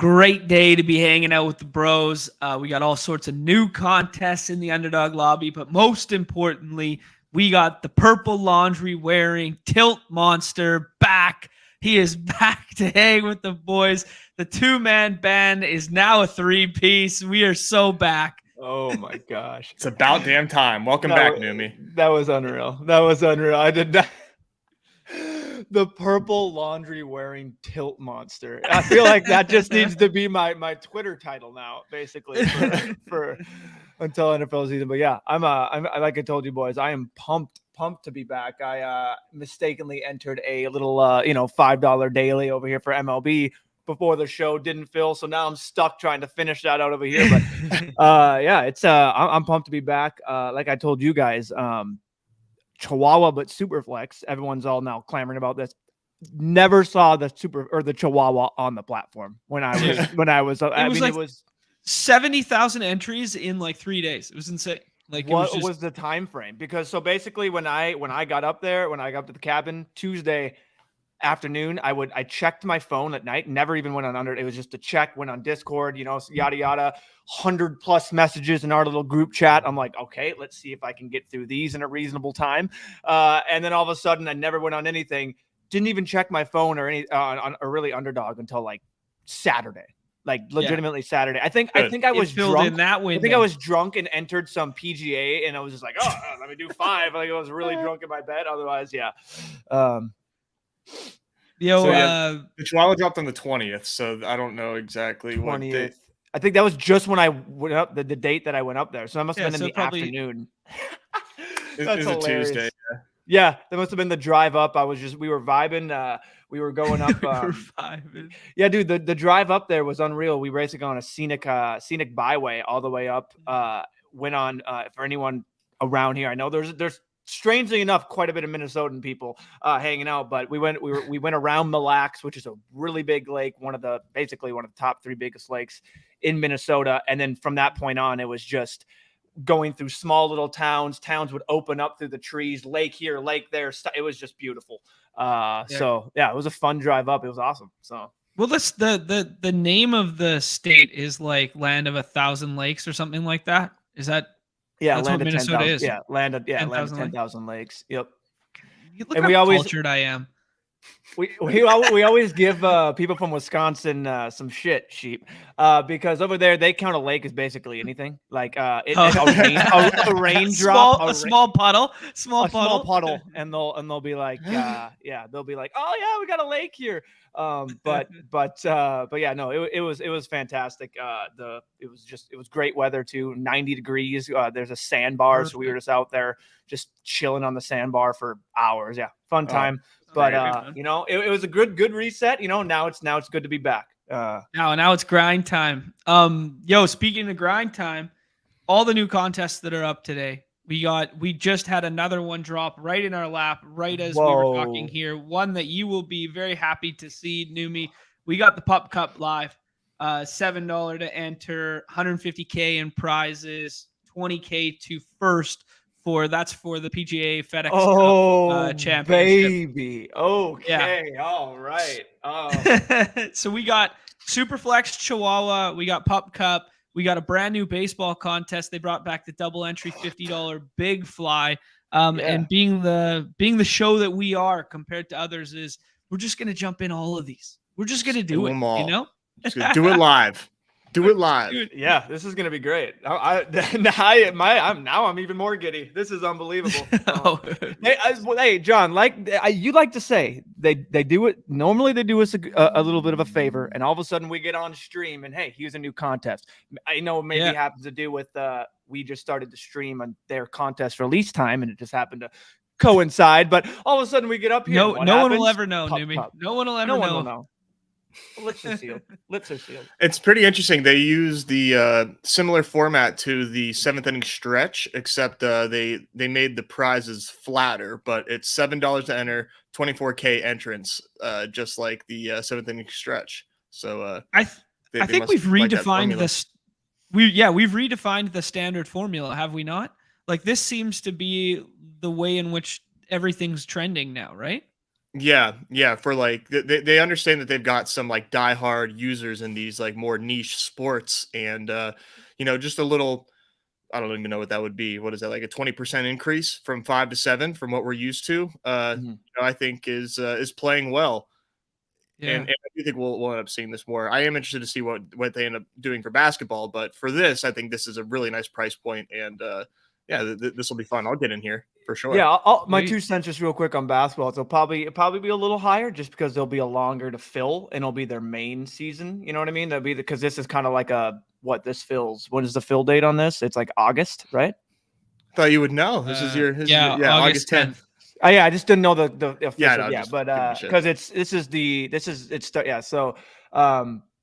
Great day to be hanging out with the bros. We got all sorts of new contests in the Underdog lobby, but most importantly, we got the purple laundry wearing Tilt Monster back. He is back to hang with the boys. The two-man band is now a three-piece. We are so back. Oh my gosh. It's about damn time. Welcome back, Neumy. That was unreal. That was unreal. I did not. The purple laundry wearing Tilt Monster. I feel like that just needs to be my Twitter title now, basically, for until NFL season. But yeah, I'm like I told you boys, I am pumped to be back. I mistakenly entered a little $5 daily over here for MLB before the show didn't fill, so now I'm stuck trying to finish that out over here. But yeah, it's I'm pumped to be back. Like I told you guys, Chihuahua but Superflex. Everyone's all now clamoring about this. Never saw the Chihuahua on the platform when I was. It was 70,000 entries in like 3 days. It was insane. Like, what was the time frame? Because so basically, when I got up there, when I got up to the cabin Tuesday afternoon, I checked my phone at night. Never even went on under. It was just a check. Went on Discord. Yada yada. 100+ messages in our little group chat. I'm like, okay, let's see if I can get through these in a reasonable time. And then all of a sudden, I never went on anything. Didn't even check my phone or any on really Underdog until like Saturday. Like legitimately Saturday. I think I was drunk in that window. I think I was drunk and entered some PGA, and I was just like, oh, let me do 5. Like I was really drunk in my bed. Otherwise, yeah. The Chihuahua dropped on the 20th, so I don't know exactly 20th. What date. I think that was just when I went up the date that I went up there. So that must have been in the afternoon. That's a Tuesday. Yeah, that must have been the drive up. We were vibing. We were going up. Yeah, dude, the drive up there was unreal. We were basically on a scenic byway all the way up. Went on for anyone around here. I know there's strangely enough quite a bit of Minnesotan people hanging out, but we went around Mille Lacs, which is a really big lake, one of the top 3 biggest lakes in Minnesota. And then from that point on, it was just going through small little towns. Towns would open up through the trees, lake here, lake there. It was just beautiful. So yeah, it was a fun drive up. It was awesome. So well, the name of the state is like Land of 1,000 Lakes or something like that. Is that? Yeah, that's land what of Minnesota 10,000. is. Yeah, land of 10,000 10,000 lakes. Yep. Look and how cultured I am. We always give people from Wisconsin some shit, sheep, because over there they count a lake as basically anything. Like a raindrop, a small puddle, and they'll be like, they'll be like, oh yeah, we got a lake here. But yeah, no, it was fantastic. It was great weather too. 90 degrees. There's a sandbar, so we were just out there just chilling on the sandbar for hours. Yeah, fun time. But it was a good reset. Now it's good to be back. Now it's grind time. Speaking of grind time, all the new contests that are up today. We just had another one drop right in our lap, right as we were talking here. One that you will be very happy to see, Neumy. We got the Pup Cup live. $7 to enter, $150K in prizes, $20K to first. That's for the PGA FedEx Cup championship. Baby. Okay. Yeah. All right. So we got Superflex Chihuahua. We got Pup Cup. We got a brand new baseball contest. They brought back the double entry $50 big fly. And being the show that we are compared to others is we're just going to jump in all of these. We're just going to do it, Just gonna do it live. Do it live. Dude, yeah, this is gonna be great. I'm even more giddy. This is unbelievable. Hey, John, you like to say they do it. Normally they do us a little bit of a favor, and all of a sudden we get on stream, and hey, here's a new contest. I know maybe it happens to do with we just started to stream on their contest release time, and it just happened to coincide. But all of a sudden we get up here. No one will ever know, Neumy. No one will ever know. Lips are sealed. It's pretty interesting. They use the similar format to the 7th inning stretch, except they made the prizes flatter, but it's $7 to enter, $24K entrance, just like the 7th inning stretch. So I think we've redefined this. We've redefined the standard formula, have we not? Like, this seems to be the way in which everything's trending now, right? Yeah. For like they understand that they've got some like diehard users in these like more niche sports, and just a little. I don't even know what that would be. What is that, like a 20% increase from 5 to 7 from what we're used to? Mhm. I think is playing well. Yeah. And I do think we'll end up seeing this more. I am interested to see what they end up doing for basketball, but for this, I think this is a really nice price point, and yeah, this will be fun. I'll get in here for sure. Yeah, my Sweet. 2 cents just real quick on basketball. It'll probably be a little higher just because there'll be a longer to fill and it'll be their main season. You know what I mean? That'll be because this is kind of like what this fills. What is the fill date on this? It's like August, right? Thought you would know. This is your yeah, August August 10th. 10th. Oh, yeah, I just didn't know the Yeah, official. no, Yeah, just but give me shit. because yeah. So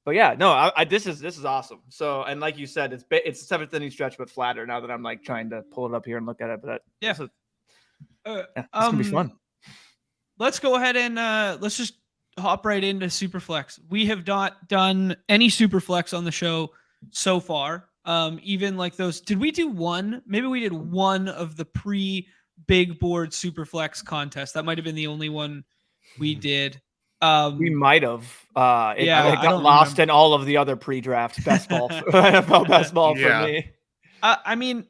but yeah, no, this is awesome. So and like you said, it's a 7th inning stretch, but flatter. Now that I'm like trying to pull it up here and look at it, but Yeah. this is, it's gonna be fun. Let's go ahead and let's just hop right into Superflex. We have not done any Superflex on the show so far. Even like those, did we do one? Maybe we did one of the pre-big board Superflex contest. That might have been the only one we did. We might have. It I got don't lost remember. in all of the other pre-draft best ball, NFL best ball for Yeah. me. I mean,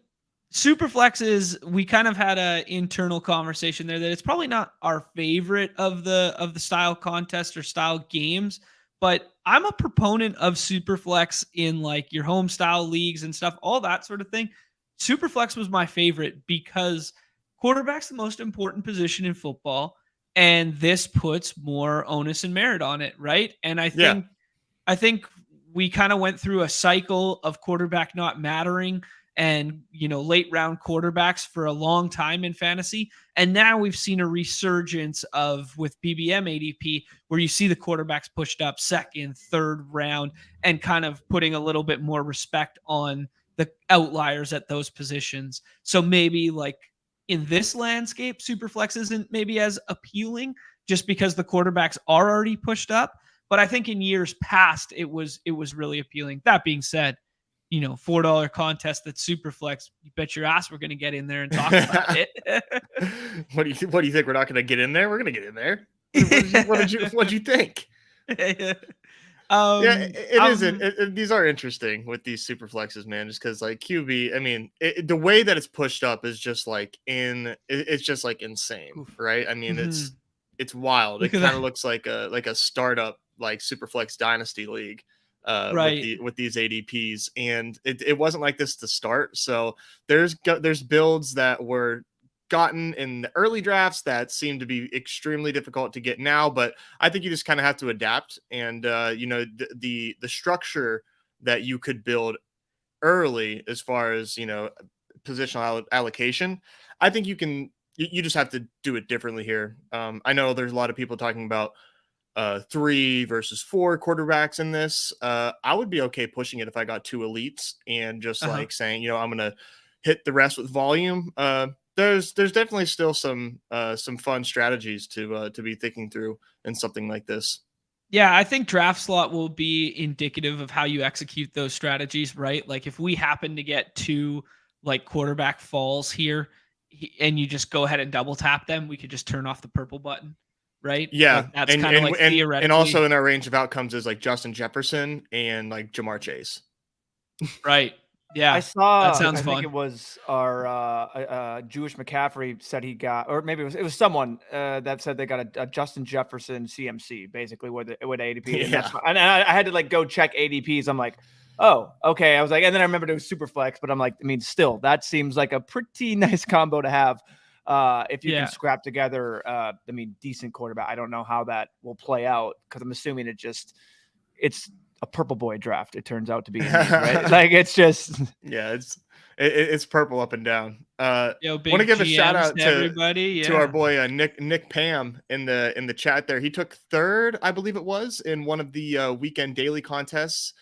Superflex is, we kind of had a internal conversation there that it's probably not our favorite of the style contest or style games, but I'm a proponent of Superflex in like your home style leagues and stuff, all that sort of thing. Superflex was my favorite because quarterback's the most important position in football, and this puts more onus and merit on it, right? And Yeah. I think we kind of went through a cycle of quarterback not mattering and late round quarterbacks for a long time in fantasy, and now we've seen a resurgence of with BBM ADP where you see the quarterbacks pushed up second, third round, and kind of putting a little bit more respect on the outliers at those positions. So maybe like in this landscape, Superflex isn't maybe as appealing just because the quarterbacks are already pushed up. But I think in years past, it was really appealing. That being said, $4 contest that's Superflex. You bet your ass we're going to get in there and talk about it. What do you think? We're not going to get in there? We're going to get in there. What did you think? Yeah, it isn't. These are interesting with these super flexes, man. Just because like QB, I mean, the way that it's pushed up is just like it's just like insane, Oof. right? I mean, Mhm. it's wild. Look It at kind of that. looks like a startup like Superflex Dynasty League, Right. with these ADPs, and it wasn't like this to start. So there's builds that were gotten in the early drafts that seem to be extremely difficult to get now, but I think you just kind of have to adapt, and the structure that you could build early as far as positional allocation, I think you just have to do it differently here. I know there's a lot of people talking about 3 versus 4 quarterbacks in this. I would be okay pushing it if I got 2 elites and just Uh-huh. like saying, I'm gonna hit the rest with volume. There's definitely still some fun strategies to be thinking through in something like this. Yeah, I think draft slot will be indicative of how you execute those strategies, right? Like if we happen to get 2 like quarterback falls here and you just go ahead and double tap them, we could just turn off the purple button, right? Yeah, Like that's and kind of and like and also theoretically. in our range of outcomes is like Justin Jefferson and like Jamar Chase. Right. I Yeah. That saw, sounds I think fun. it was our Jewish McCaffrey said he got, or maybe it was someone that said they got a Justin Jefferson CMC basically with ADP, and that's Yeah. fine. And I had to like go check ADPs. I'm like, oh, okay. I was like, and then I remembered it was Superflex, but I'm like, I mean, still, that seems like a pretty nice combo to have if you can Yeah. scrap together. I mean, decent quarterback. I don't know how that will play out because I'm assuming it's a purple boy draft. It turns out to be indeed, right? Like it's just Yeah, it's purple up and down. Yo, Want to big give a shout GMs out to everybody. to our Yeah. boy Nick Pam in the chat there. He took third, I believe it was, in one of the weekend daily contests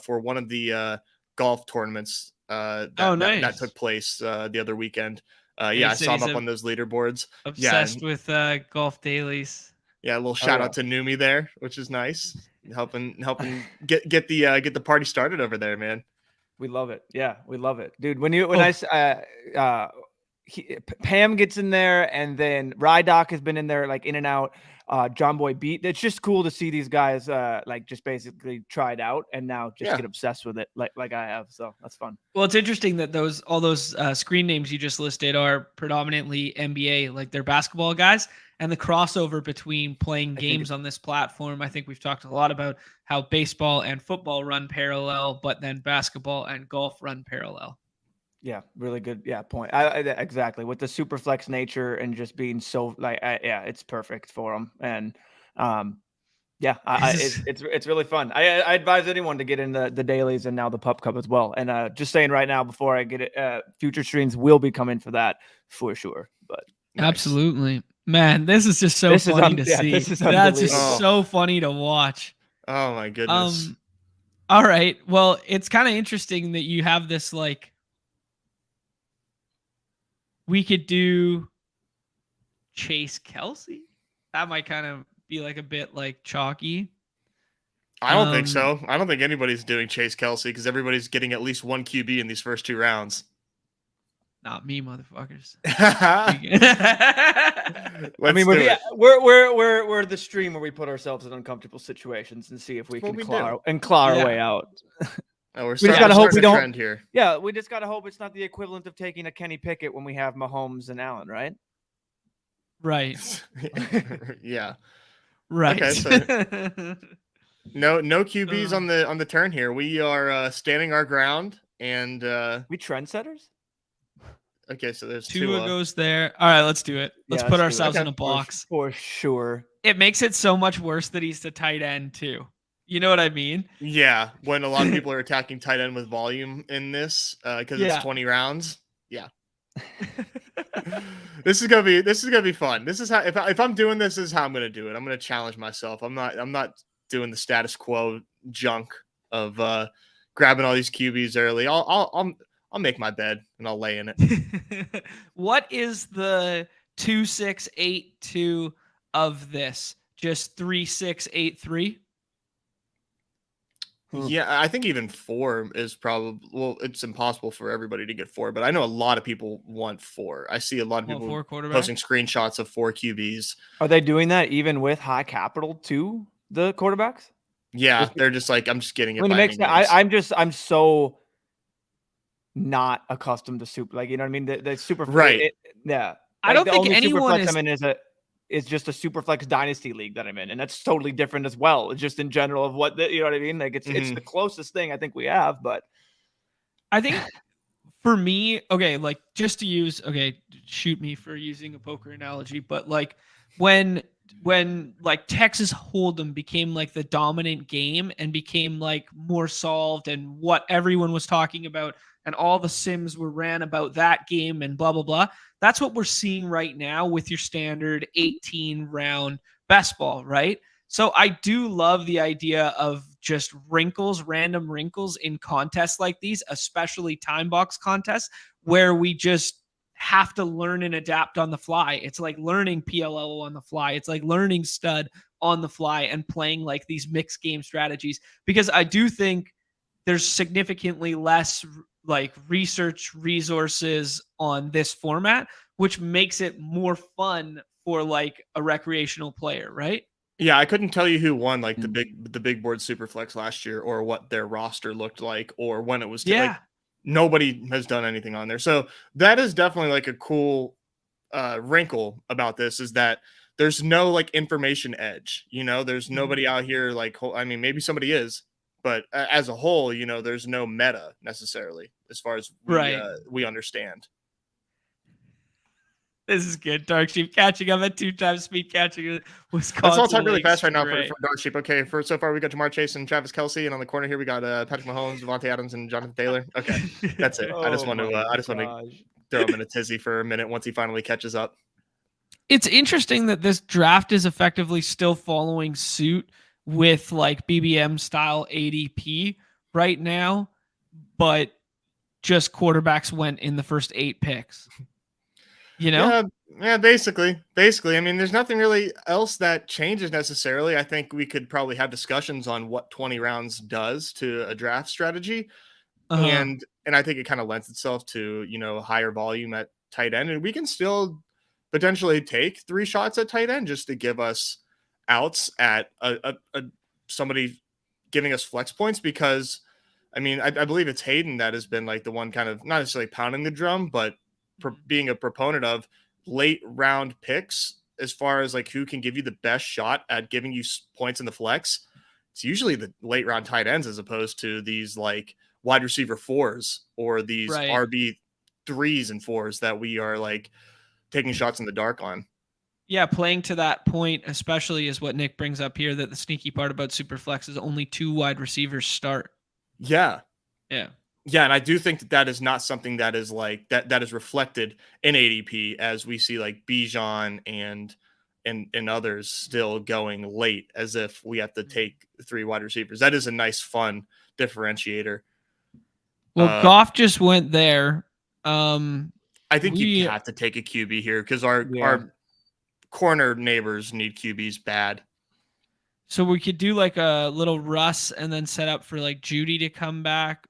for one of the golf tournaments Oh, that nice. took place the other weekend. He Yeah, I said saw him he's up on those leaderboards. Yeah, obsessed with golf dailies. yeah, a little oh shout yeah, out to Neumy there, which is nice. Helping get the party started over there, man. we love it. Yeah, we love it, dude. When Oh, Pam gets in there, and then Rydock has been in there, like in and out. John Boy Beat. It's just cool to see these guys like just basically try it out and now just get obsessed with it like I have. So that's fun. Well, it's interesting that all those screen names you just listed are predominantly NBA, like they're basketball guys, and the crossover between playing games on this platform. I think we've talked a lot about how baseball and football run parallel, but then basketball and golf run parallel. Yeah, really good. Yeah, point. Exactly, with the Superflex nature and just being so like, yeah, it's perfect for them. And yeah, it's really fun. I advise anyone to get in the dailies and now the Pup Cup as well. And just saying right now before I get it, future streams will be coming for that for sure. But absolutely, man, this is just so funny to see. That's just so funny to watch. Oh my goodness. All right, well, it's kind of interesting that you have this like. We could do Chase Kelsey. That might kind of be like a bit like chalky. I don't think so. I don't think anybody's doing Chase Kelsey because everybody's getting at least one QB in these first 2 rounds. Not me, motherfuckers. I mean, we're the stream where we put ourselves in uncomfortable situations and see if we can claw our way out. We just gotta hope we don't. Trend here. Yeah, we just gotta hope it's not the equivalent of taking a Kenny Pickett when we have Mahomes and Allen, right? Right. Yeah. Right. Okay. So no QBs on the turn here. We are standing our ground, and we trendsetters. Okay, so there's Tua goes there. All right, let's do it. Let's put ourselves in a box for sure. It makes it so much worse that he's the tight end too. You know what I mean? Yeah, when a lot of people are attacking tight end with volume in this because it's 20 rounds. Yeah. This is gonna be fun. This is how if I'm doing this is how I'm gonna do it. I'm gonna challenge myself. I'm not doing the status quo junk of grabbing all these QBs early. I'll make my bed and I'll lay in it. What is the 2-6-8-2 of this? Just 3-6-8-3? Yeah, I think even 4 is probably it's impossible for everybody to get 4, but I know a lot of people want 4. I see a lot of people posting screenshots of 4 QBs. Are they doing that even with high capital to the quarterbacks? Yeah, they're just like, I'm just getting it. I mean, I'm so not accustomed to super, like, you know what I mean? The super right. Yeah, I don't think anyone is. I mean, is just a Superflex dynasty league that I'm in, and that's totally different as well. It's just in general of what you know what I mean. Like it's the closest thing I think we have, but I think for me, okay, like just to use, shoot me for using a poker analogy, but like when like Texas Hold'em became like the dominant game and became like more solved and what everyone was talking about and all the sims were ran about that game and blah, blah, blah. That's what we're seeing right now with your standard 18 round best ball, right? So I do love the idea of just random wrinkles in contests like these, especially time box contests where we just have to learn and adapt on the fly. It's like learning PLL on the fly. It's like learning stud on the fly and playing like these mixed game strategies, because I do think there's significantly less like research resources on this format, which makes it more fun for like a recreational player, right? Yeah, I couldn't tell you who won like the big board Superflex last year, or what their roster looked like, or when it was. Like, nobody has done anything on there, so that is definitely like a cool wrinkle about this, is that there's no like information edge. You know, there's nobody out here like. I mean, maybe somebody is, but as a whole, you know, there's no meta necessarily as far as we understand. This is good. Dark Sheep catching up at 2 times speed, catching Wisconsin. Let's all talk really fast right now for Dark Sheep. Okay, so far we got Jamar Chase and Travis Kelce, and on the corner here we got Patrick Mahomes, Devontae Adams, and Jonathan Taylor. Okay, that's it. I just want to throw him in a tizzy for a minute once he finally catches up. It's interesting that this draft is effectively still following suit with like BBM style ADP right now, but just quarterbacks went in the first 8 picks. You know? Yeah, basically. I mean, there's nothing really else that changes necessarily. I think we could probably have discussions on what 20 rounds does to a draft strategy. And I think it kind of lends itself to, you know, higher volume at tight end, and we can still potentially take 3 shots at tight end just to give us outs at a somebody giving us flex points, because I mean, I believe it's Hayden that has been like the one kind of not necessarily pounding the drum, but being a proponent of late round picks as far as like who can give you the best shot at giving you points in the flex. It's usually the late round tight ends as opposed to these like wide receiver 4s or these RB 3s and 4s that we are like taking shots in the dark on. Yeah, playing to that point, especially is what Nick brings up here, that the sneaky part about Superflex is only 2 wide receivers start. Yeah. Yeah. Yeah, and I do think that is not something that is like that is reflected in ADP, as we see like Bijan and others still going late, as if we have to take 3 wide receivers. That is a nice, fun differentiator. Well, Goff just went there. I think you have to take a QB here because our corner neighbors need QBs bad. So we could do like a little Russ and then set up for like Judy to come back.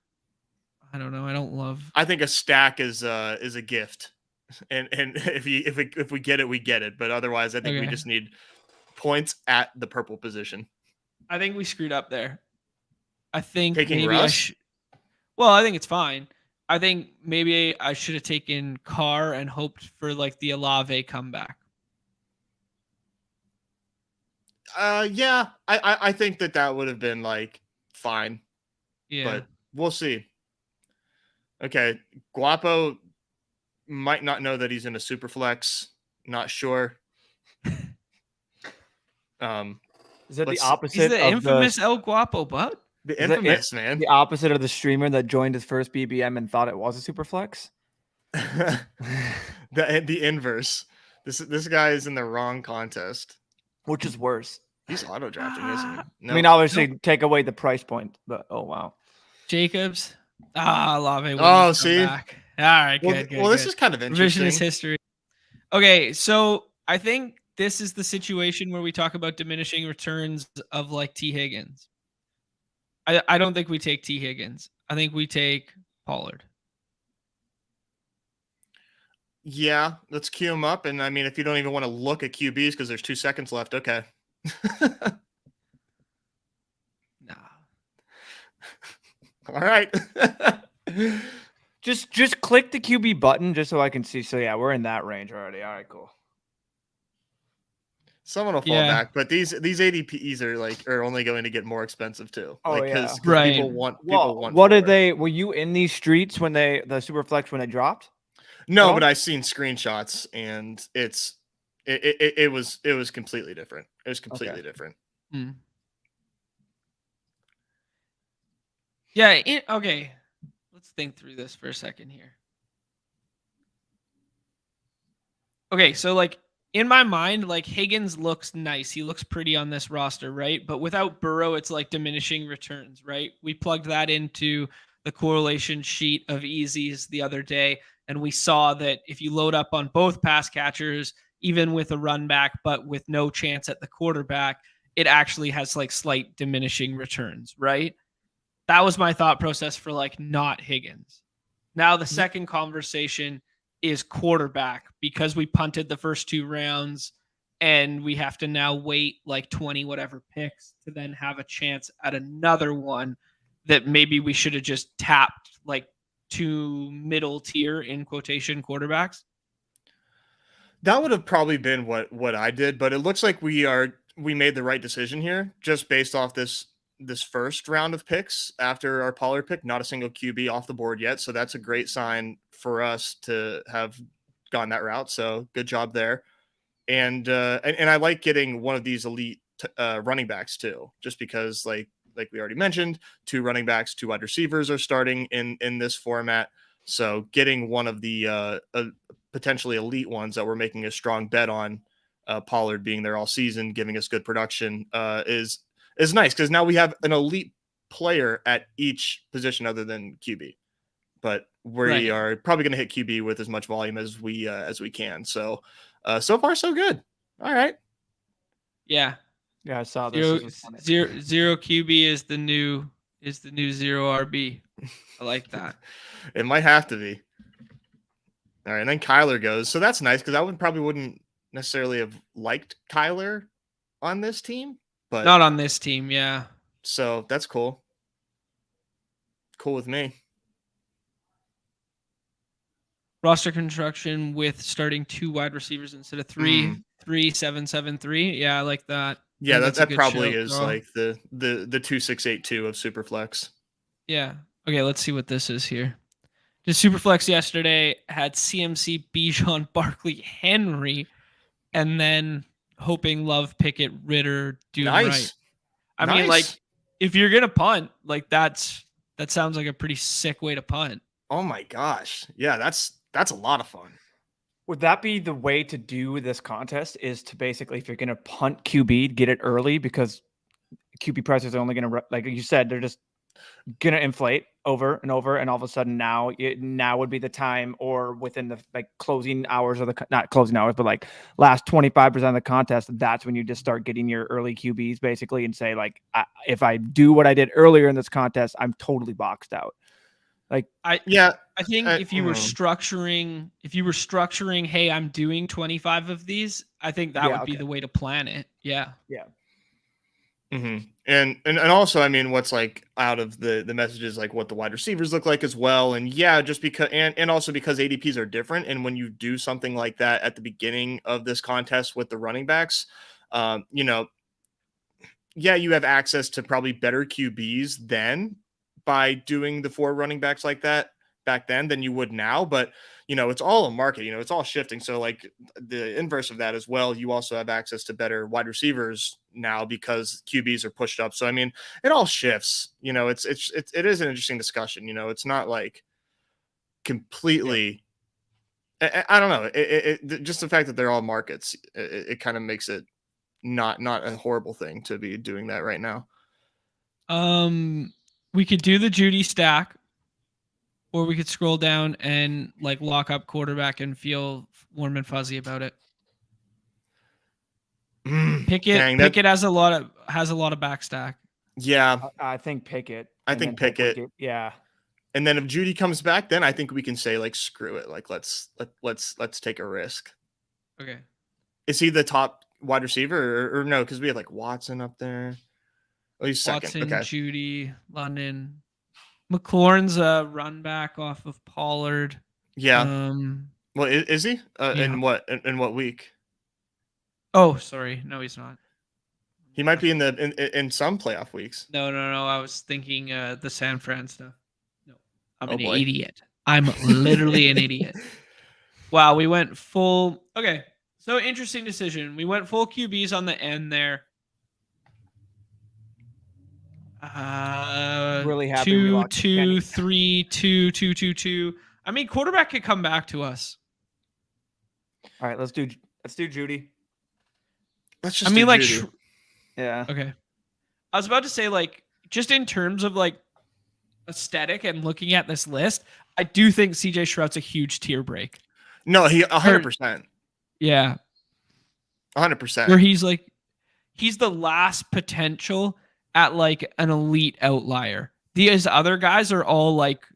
I don't know. I don't love. I think a stack is a gift, and if we get it, we get it. But otherwise, I think we just need points at the purple position. I think we screwed up there. I think taking maybe Russ. I think it's fine. I think maybe I should have taken Carr and hoped for like the Olave comeback. Yeah, I think that would have been like fine. Yeah, but we'll see. Okay, Guapo might not know that he's in a super flex. Not sure. Is it the opposite? He's the infamous El Guapo, but the infamous man. The opposite of the streamer that joined his first BBM and thought it was a super flex. the inverse. This guy is in the wrong contest. Which is worse? He's auto drafting, isn't he? No. I mean, obviously, take away the price point, but oh wow. Jacobs. Olave. Oh, see. Back. All right, good. Well, this is kind of interesting. Revisionist history. Okay, so I think this is the situation where we talk about diminishing returns of like T. Higgins. I don't think we take T. Higgins. I think we take Pollard. Yeah, let's queue him up. And I mean, if you don't even want to look at QBs because there's 2 seconds left, okay. Nah. All right. just click the QB button just so I can see. So yeah, we're in that range already. All right, cool. Someone will fall back, but these ADPs are only going to get more expensive too. Oh, because right. People want. What did they? Were you in these streets when the Superflex when they dropped? No, but I've seen screenshots, and it was completely different. It was completely different. Mm. Yeah. Okay. Let's think through this for a second here. Okay, so like in my mind, like Higgins looks nice. He looks pretty on this roster, right? But without Burrow, it's like diminishing returns, right? We plugged that into the correlation sheet of easies the other day, and we saw that if you load up on both pass catchers, even with a run back, but with no chance at the quarterback, it actually has like slight diminishing returns, right? That was my thought process for like not Higgins. Now the second conversation is quarterback, because we punted the first 2 rounds and we have to now wait like 20 whatever picks to then have a chance at another one that maybe we should have just tapped like 2 middle tier in quotation quarterbacks. That would have probably been what I did, but it looks like we made the right decision here just based off this first round of picks after our Pollard pick. Not a single QB off the board yet, so that's a great sign for us to have gone that route. So good job there. And I like getting one of these elite running backs too, just because like we already mentioned, 2 running backs, 2 wide receivers are starting in this format. So getting one of the potentially elite ones that we're making a strong bet on, Pollard being there all season, giving us good production, is nice, because now we have an elite player at each position other than QB. But we are probably going to hit QB with as much volume as we can. So so far so good. All right. Yeah. Yeah, I saw this. Zero QB is the new 0 RB. I like that. It might have to be. All right, and then Kyler goes. So that's nice because I wouldn't necessarily have liked Kyler on this team, but Not on this team, yeah. So that's cool. Cool with me. Roster construction with starting 2 wide receivers instead of 3, 3-7-7-3. Yeah, I like that. Yeah, that probably shout, is Carl. like the 2682 of Superflex. Yeah. Okay, let's see what this is here. Just Superflex yesterday had CMC, Bijan, Barkley, Henry, and then hoping Love, Pickett, Ritter, do them right. I mean, like, if you're gonna punt, like that sounds like a pretty sick way to punt. Oh my gosh. Yeah, that's a lot of fun. Would that be the way to do this contest? Is to basically, if you're going to punt QB, get it early, because QB prices are only going to, like you said, they're just going to inflate over and over, and all of a sudden now would be the time, or within the like closing hours of the, not closing hours, but like last 25% of the contest, that's when you just start getting your early QBs basically, and say like, if I do what I did earlier in this contest, I'm totally boxed out. Like, I think if you were structuring, hey, I'm doing 25 of these, I think that would be the way to plan it. Yeah. Yeah. Mm-hmm. And also, I mean, what's like out of the messages, like what the wide receivers look like as well. And yeah, just because, and also because ADPs are different. And when you do something like that at the beginning of this contest with the running backs, you know, yeah, you have access to probably better QBs then by doing the 4 running backs like that back then than you would now. But, you know, it's all a market, you know, it's all shifting. So like the inverse of that as well, you also have access to better wide receivers now because QBs are pushed up. So, I mean, it all shifts, you know, it is an interesting discussion. You know, it's not like completely, I don't know. It just the fact that they're all markets, it kind of makes it not a horrible thing to be doing that right now. We could do the Judy stack, or we could scroll down and like lock up quarterback and feel warm and fuzzy about it. Pickett has a lot of back stack. Yeah, I think Pickett. I think Pickett. Yeah. And then if Judy comes back, then I think we can say like screw it, like let's take a risk. Okay. Is he the top wide receiver or no? Because we have like Watson up there. Oh, he's second. Watson, okay. Judy, London. McLaurin's a run back off of Pollard. Yeah. Well, is he? Yeah. In what week? Oh, sorry. No, he's not. He might be in some playoff weeks. No. I was thinking the San Fran stuff. No, I'm an boy. idiot. I'm literally an idiot. Wow, we went full. Okay, so interesting decision. We went full QBs on the end there. Really happy. 2, 2, 3, 2, 2, 2, 2. I mean, quarterback could come back to us. All right, let's do Judy. Let's just. I mean, like, yeah. Okay. I was about to say, like, just in terms of like aesthetic and looking at this list, I do think CJ Stroud's a huge tier break. No, he 100%. Yeah. 100%. Where he's the last potential at like an elite outlier. These other guys are all like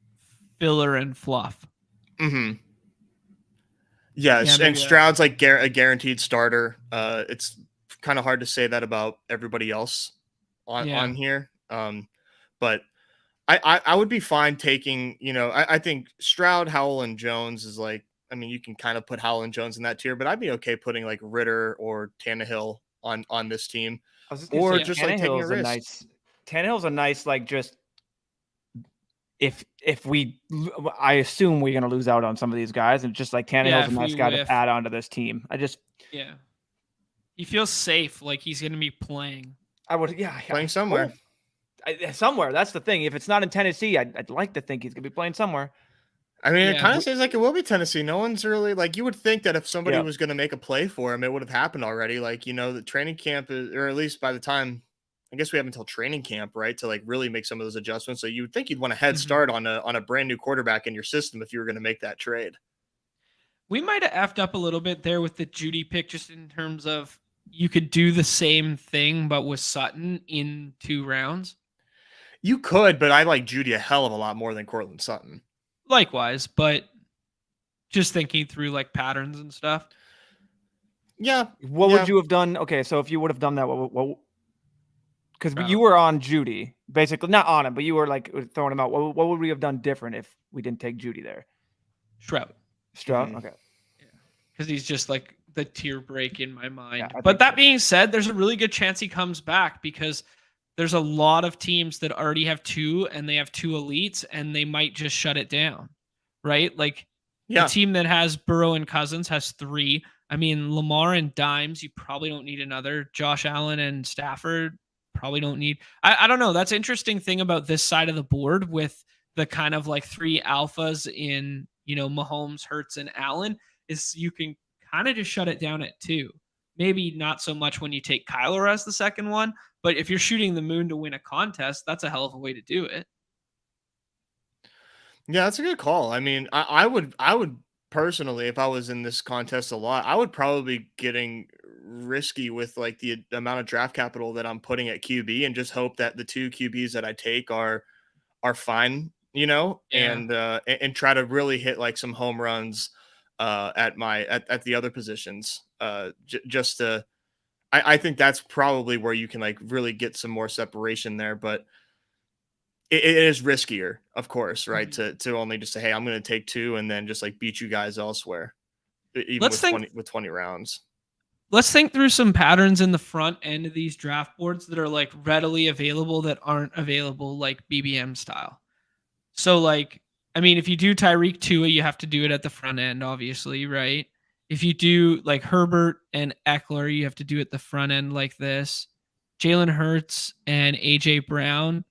filler and fluff. Mm-hmm. Yes, and Stroud's like a guaranteed starter. It's kind of hard to say that about everybody else on here. But I would be fine taking, you know, I think Stroud, Howell, and Jones is like, I mean, you can kind of put Howell and Jones in that tier, but I'd be okay putting like Ritter or Tannehill on this team. Or just like taking a risk. Tannehill's a nice, like, just if I assume we're going to lose out on some of these guys, and just like Tannehill's a nice guy to add on to this team. He feels safe, like he's going to be playing. I would, playing somewhere. Somewhere. That's the thing. If it's not in Tennessee, I'd like to think he's going to be playing somewhere. I mean, it kind of seems like it will be Tennessee. No one's really like, you would think that if somebody was going to make a play for him, it would have happened already. Like, you know, the training camp is, or at least by the time, I guess we have until training camp, right, to like really make some of those adjustments. So you would think you'd want a head start on a brand new quarterback in your system if you were going to make that trade. We might have effed up a little bit there with the Judy pick, just in terms of you could do the same thing, but with Sutton in 2 rounds. You could, but I like Judy a hell of a lot more than Cortland Sutton. Likewise, but Just thinking through like patterns and stuff. Yeah. What would you have done? Okay, so if you would have done that, what because you were on Judy, basically not on him, but you were like throwing him out. What would we have done different if we didn't take Judy there? Stroud. Okay. Yeah, because he's just like the tier break in my mind. Yeah, but that being said, there's a really good chance he comes back because there's a lot of teams that already have 2 and they have 2 elites and they might just shut it down, right? Like the team that has Burrow and Cousins has 3. I mean, Lamar and Dimes, you probably don't need another. Josh Allen and Stafford probably don't need. I don't know. That's interesting thing about this side of the board with the kind of like 3 alphas in, Mahomes, Hurts, and Allen is you can kind of just shut it down at 2. Maybe not so much when you take Kyler as the second one, but if you're shooting the moon to win a contest, that's a hell of a way to do it. Yeah, that's a good call. I mean, I would personally, if I was in this contest a lot, I would probably be getting risky with like the amount of draft capital that I'm putting at QB and just hope that the 2 QBs that I take are fine, and try to really hit like some home runs at the other positions. Just to, I think that's probably where you can like really get some more separation there, but it is riskier, of course, right? Mm-hmm. To only just say, hey, I'm going to take 2 and then just like beat you guys elsewhere, even with 20 rounds. Let's think through some patterns in the front end of these draft boards that are like readily available that aren't available like BBM style. So like, I mean, if you do Tyreek Tua, you have to do it at the front end, obviously, right? If you do like Herbert and Eckler, you have to do it at the front end like this. Jalen Hurts and AJ Brown.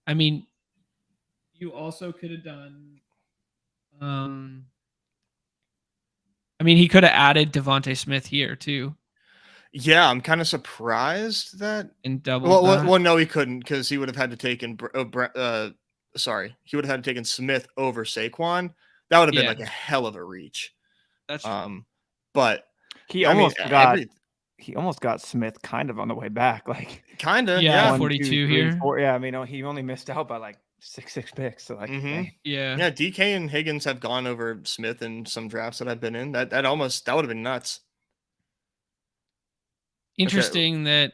I mean, you also could have done. I mean, he could have added Devontae Smith here too. Yeah, I'm kind of surprised that in double. Well, no, he couldn't because he would have had to taken. He would have had to taken Smith over Saquon. That would have been like a hell of a reach. That's but he almost got Smith kind of on the way back, like kind of 42 here. 4. Yeah, I mean, he only missed out by like 6 picks. So like, yeah, DK and Higgins have gone over Smith in some drafts that I've been in. That would have been nuts. Interesting that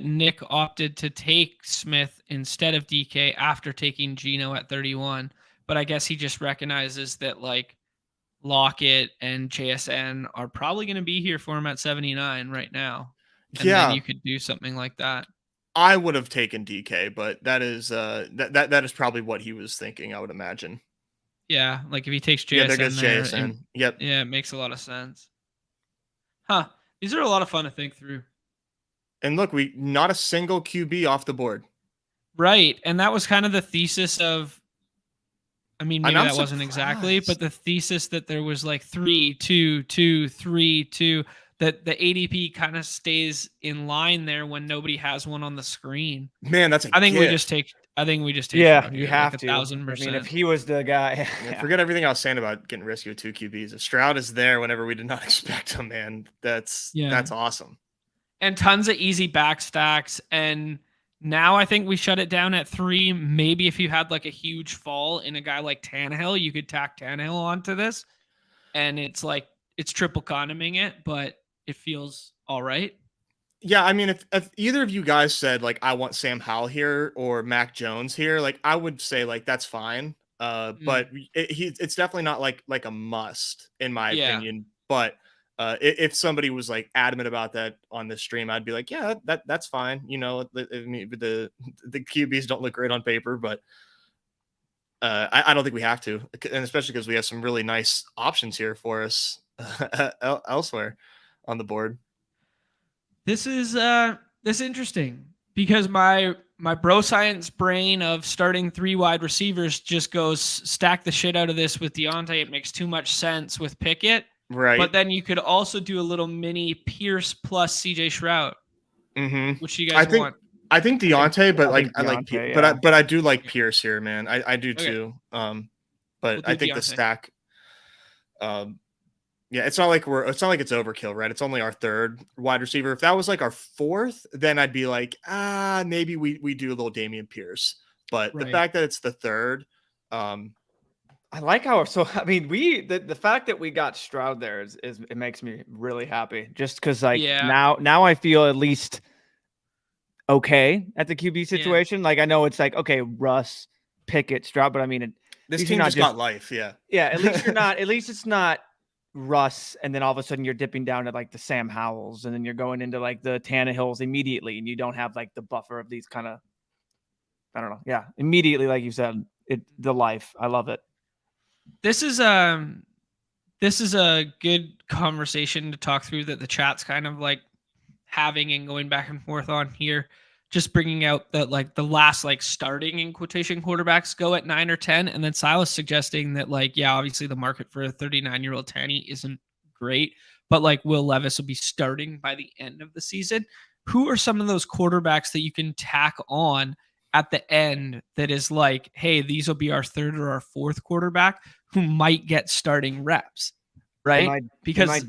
Nick opted to take Smith instead of DK after taking Geno at 31, but I guess he just recognizes that like Lockett and JSN are probably going to be here for him at 79 right now. And then you could do something like that. I would have taken DK, but that is that is probably what he was thinking, I would imagine. Yeah, like if he takes JSN, there goes JSN. Yep. Yeah, it makes a lot of sense. Huh. These are a lot of fun to think through. And look, not a single QB off the board. Right. And that was kind of the thesis of, I mean, maybe that wasn't exactly, but the thesis that there was like 3, 2, 2, 3, 2, that the ADP kind of stays in line there when nobody has one on the screen. Man, that's I think we just take. Yeah, you have to. 1,000%. I mean, if he was the guy, forget everything I was saying about getting risky with 2 QBs. If Stroud is there whenever we did not expect him, man, that's awesome. And tons of easy back stacks. And now I think we shut it down at 3. Maybe if you had like a huge fall in a guy like Tannehill, you could tack Tannehill onto this, and it's like it's triple condiming it, but it feels all right. Yeah, I mean, if either of you guys said like I want Sam Howell here or Mac Jones here, like I would say like that's fine. But it's definitely not like a must in my opinion. But if somebody was like adamant about that on this stream, I'd be like, yeah, that's fine. You know, the QBs don't look great on paper, but I don't think we have to, and especially because we have some really nice options here for us elsewhere on the board. This is interesting because my bro science brain of starting 3 wide receivers just goes stack the shit out of this with Deontay. It makes too much sense with Pickett. Right. But then you could also do a little mini Pierce plus CJ Stroud. Which you guys want? I think Deontay, but like I like Deontay, but I do like Pierce here, man. I do too. But I think Deontay. The stack yeah, it's not like it's overkill, right? It's only our 3rd wide receiver. If that was like our 4th, then I'd be like, maybe we do a little Dameon Pierce. But the fact that it's the 3rd, I like how I mean the fact that we got Stroud there is it makes me really happy just because like now I feel at least okay at the QB situation. Like I know it's like okay, Russ, Pickett, Stroud, but I mean this team just got life, yeah. Yeah, at least you're not at least it's not Russ and then all of a sudden you're dipping down to like the Sam Howells and then you're going into like the Tannehills immediately and you don't have like the buffer of these kind of I don't know. Yeah, immediately like you said, the life. I love it. This is a good conversation to talk through that the chat's kind of like having and going back and forth on here. Just bringing out that like the last like starting in quotation quarterbacks go at 9 or 10, and then Silas suggesting that like yeah, obviously the market for a 39-year-old Tanny isn't great, but like Will Levis will be starting by the end of the season. Who are some of those quarterbacks that you can tack on at the end that is like, hey, these will be our third or our fourth quarterback who might get starting reps, right? Am I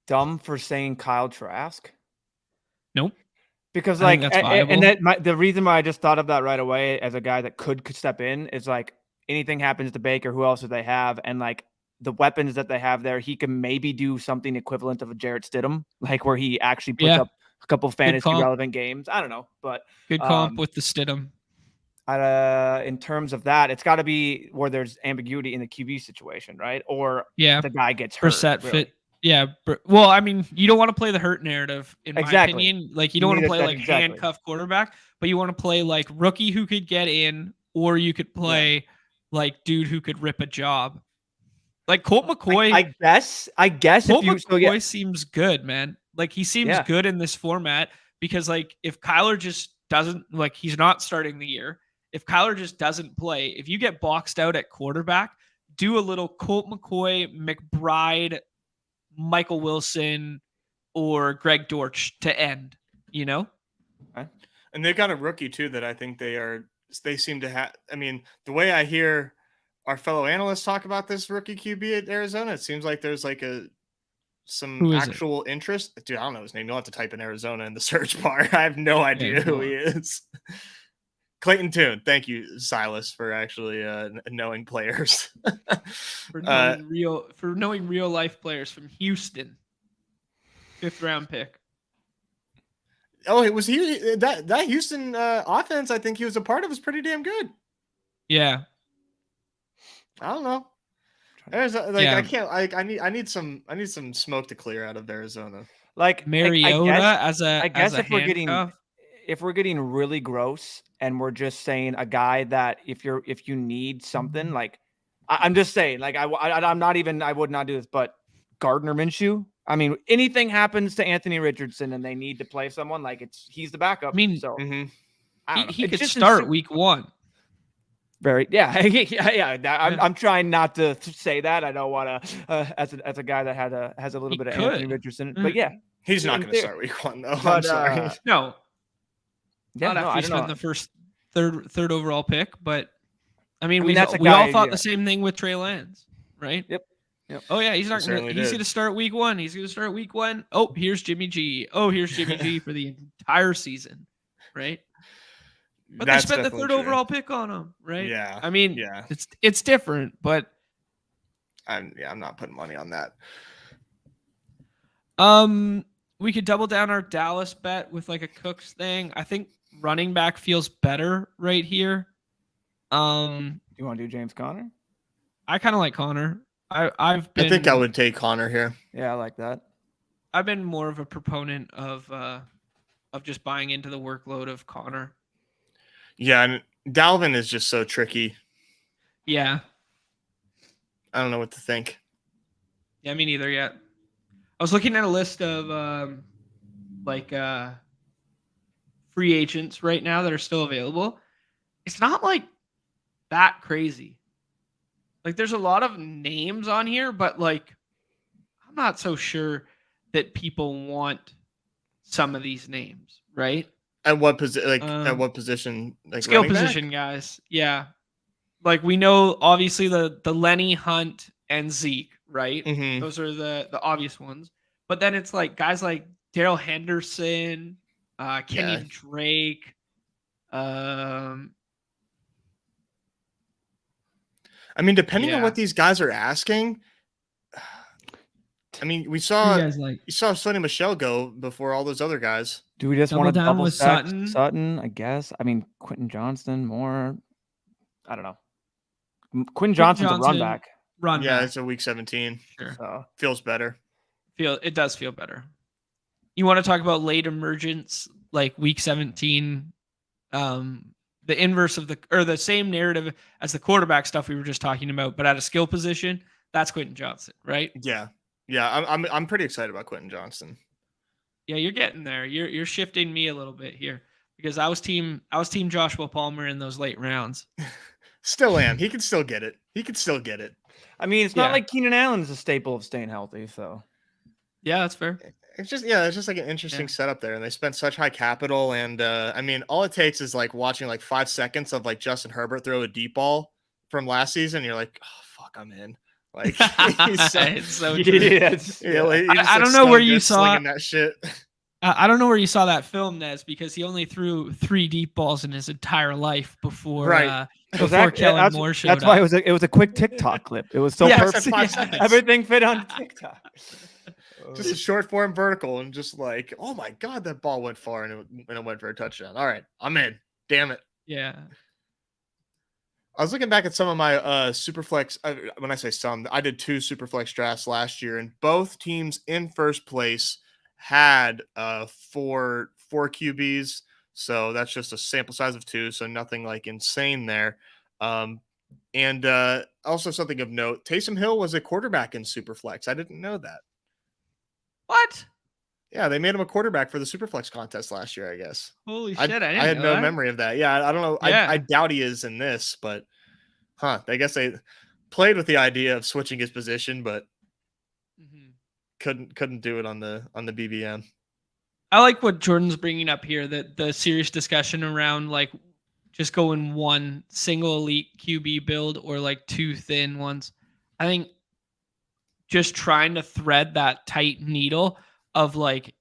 dumb for saying Kyle Trask? Nope. Because like, and that the reason why I just thought of that right away as a guy that could step in is like anything happens to Baker, who else do they have? And like the weapons that they have there, he can maybe do something equivalent of a Jarrett Stidham, like where he actually puts up a couple fantasy relevant games. I don't know, but good comp with the Stidham. In terms of that, it's got to be where there's ambiguity in the QB situation, right? Or the guy gets hurt. Brissett fit. Yeah. Well, I mean, you don't want to play the hurt narrative, in my opinion. Like, you don't want to play like handcuff quarterback, but you want to play like rookie who could get in, or you could play like dude who could rip a job. Like Colt McCoy. I guess. Colt McCoy seems good, man. Like he seems good in this format because like if Kyler just doesn't like he's not starting the year. If Kyler just doesn't play, if you get boxed out at quarterback, do a little Colt McCoy, McBride, Michael Wilson, or Greg Dortch to end, you know? And they've got a rookie too that I think they seem to have. I mean, the way I hear our fellow analysts talk about this rookie QB at Arizona, it seems like there's like some actual interest. Dude, I don't know his name. You'll have to type in Arizona in the search bar. I have no idea who he is. Clayton Tune. Thank you, Silas, for actually knowing players. for knowing real life players from Houston. 5th round pick. Oh, it was that Houston offense. I think he was a part of was pretty damn good. Yeah. I don't know. There's I can't. I need some smoke to clear out of Arizona. Like Mariota I guess if we're getting really gross and we're just saying a guy that if you need something like I'm just saying like I'm not even I would not do this, but Gardner Minshew. I mean, anything happens to Anthony Richardson and they need to play someone like he's the backup. I mean, so he could start week 1. I'm trying not to say that. I don't want to as a guy that has a little bit of Anthony Richardson, but yeah, he's not going to start week 1 though. I'm sorry. No. Yeah, not after he spent the first third overall pick, but I mean we all thought the same thing with Trey Lance, right? Yep. Oh yeah, he's going to start week 1. He's going to start week 1. Oh, here's Jimmy G. Oh, here's Jimmy G for the entire season, right? But they spent the third overall pick on him, right? Yeah. I mean, it's different, but I'm not putting money on that. We could double down our Dallas bet with like a Cooks thing. I think running back feels better right here. You want to do James Conner? I kind of like Conner. I think I would take Conner here. Yeah, I like that. I've been more of a proponent of just buying into the workload of Conner. Yeah, and Dalvin is just so tricky. Yeah. I don't know what to think. Yeah, me neither yet. I was looking at a list of free agents right now that are still available. It's not like that crazy. Like there's a lot of names on here, but like I'm not so sure that people want some of these names, right? At what position? At what position? Like skill position guys. Yeah. Like we know obviously the Lenny, Hunt, and Zeke, right? Mm-hmm. Those are the obvious ones. But then it's like guys like Darrell Henderson, Kenyon Drake. I mean, depending on Yeah. what these guys are asking. I mean, Who you you guys like? saw Sonny Michelle go before all those other guys. Do we just Double want to down double with stack Sutton? Sutton? I guess. I mean, Quentin Johnston more. I don't know. Quentin Johnston's a run back. Run Yeah, back. it's a week 17. Sure. So Feels better. It does feel better. You want to talk about late emergence, like week 17, the inverse of the same narrative as the quarterback stuff we were just talking about, but at a skill position, that's Quentin Johnston, right? Yeah. Yeah, I'm pretty excited about Quentin Johnston. Yeah, you're getting there. You're shifting me a little bit here because I was team Joshua Palmer in those late rounds. Still am. He can still get it. I mean, it's not like Keenan Allen's a staple of staying healthy. So yeah, that's fair. It's just like an interesting setup there, and they spent such high capital. And I mean, all it takes is like watching like 5 seconds of like Justin Herbert throw a deep ball from last season. And you're like, oh fuck, I'm in. Like it's so true. I don't know where you saw that shit. I don't know where you saw that film, Nez, because he only threw 3 deep balls in his entire life before Kellen Moore showed up. That's why it was a quick TikTok clip. It was so perfect. 5 seconds. Everything fit on TikTok. Just a short form vertical, and just like, oh my god, that ball went far, and it went for a touchdown. All right, I'm in. Damn it. Yeah. I was looking back at some of my Superflex. When I say some, I did 2 Superflex drafts last year, and both teams in first place had 4 QBs. So that's just a sample size of 2, so nothing like insane there. And also something of note, Taysom Hill was a quarterback in Superflex. I didn't know that. What? Yeah, they made him a quarterback for the Superflex contest last year, I guess. Holy shit, I had no memory of that. Yeah, I don't know. Yeah. I doubt he is in this, but I guess they played with the idea of switching his position, but couldn't do it on the BBM. I like what Jordan's bringing up here, that the serious discussion around like just going one single elite QB build or like 2 thin ones. I think just trying to thread that tight needle of like,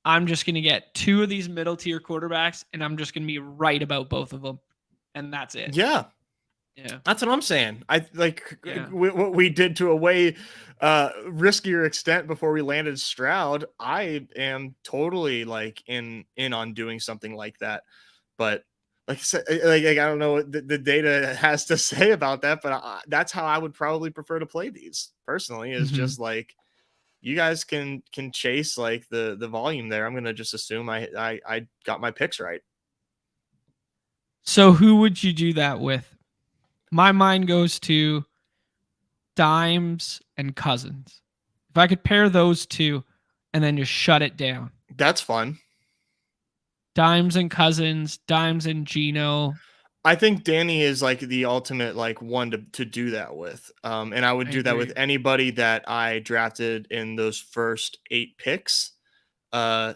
I'm just going to get 2 of these middle tier quarterbacks and I'm just going to be right about both of them. And that's it. Yeah. Yeah. That's what I'm saying. I like what we did to a way riskier extent before we landed Stroud. I am totally like in on doing something like that. But like I said, like I don't know what the data has to say about that, but that's how I would probably prefer to play these personally, is just like, you guys can chase like the volume there. I'm going to just assume I got my picks right. So who would you do that with? My mind goes to Dimes and Cousins. If I could pair those 2 and then just shut it down. That's fun. Dimes and Cousins, Dimes and Geno. I think Danny is like the ultimate like one to do that with. And I would do that with anybody that I drafted in those first 8 picks. I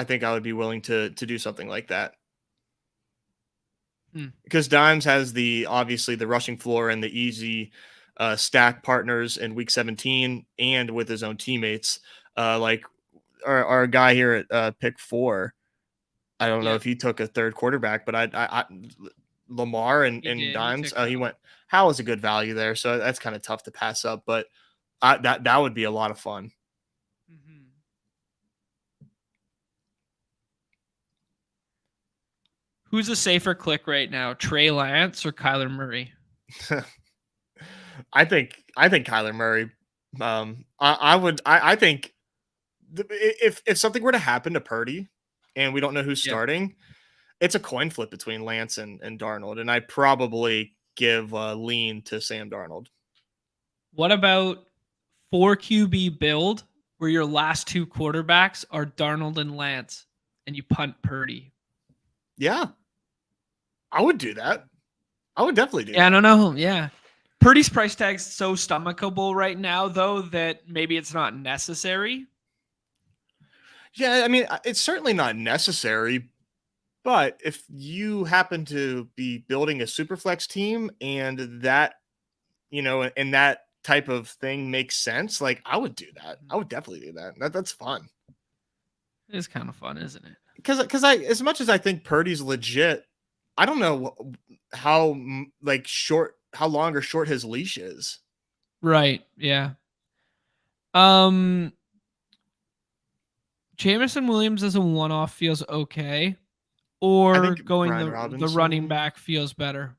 think I would be willing to do something like that. Because Dimes has obviously the rushing floor and the easy stack partners in week 17 and with his own teammates. Like our guy here at pick 4. I don't know if he took a third quarterback, but I Lamar and Dimes, he went. Howell is a good value there, so that's kind of tough to pass up. But that would be a lot of fun. Who's a safer click right now, Trey Lance or Kyler Murray? I think Kyler Murray. I think if something were to happen to Purdy and we don't know who's starting, it's a coin flip between Lance and Darnold, and I probably give lean to Sam Darnold. What about 4 QB build where your last 2 quarterbacks are Darnold and Lance, and you punt Purdy? Yeah, I would do that. I would definitely do that. I don't know. Yeah. Purdy's price tag's so stomachable right now, though, that maybe it's not necessary. Yeah, I mean, it's certainly not necessary. But if you happen to be building a Superflex team and that, and that type of thing makes sense, like I would do that. I would definitely do that. That's fun. It is kind of fun, isn't it? Because as much as I think Purdy's legit, I don't know how like short how long or short his leash is. Right. Yeah. Jameson Williams as a one-off feels okay, I or think going Brian the running Robinson. back feels better.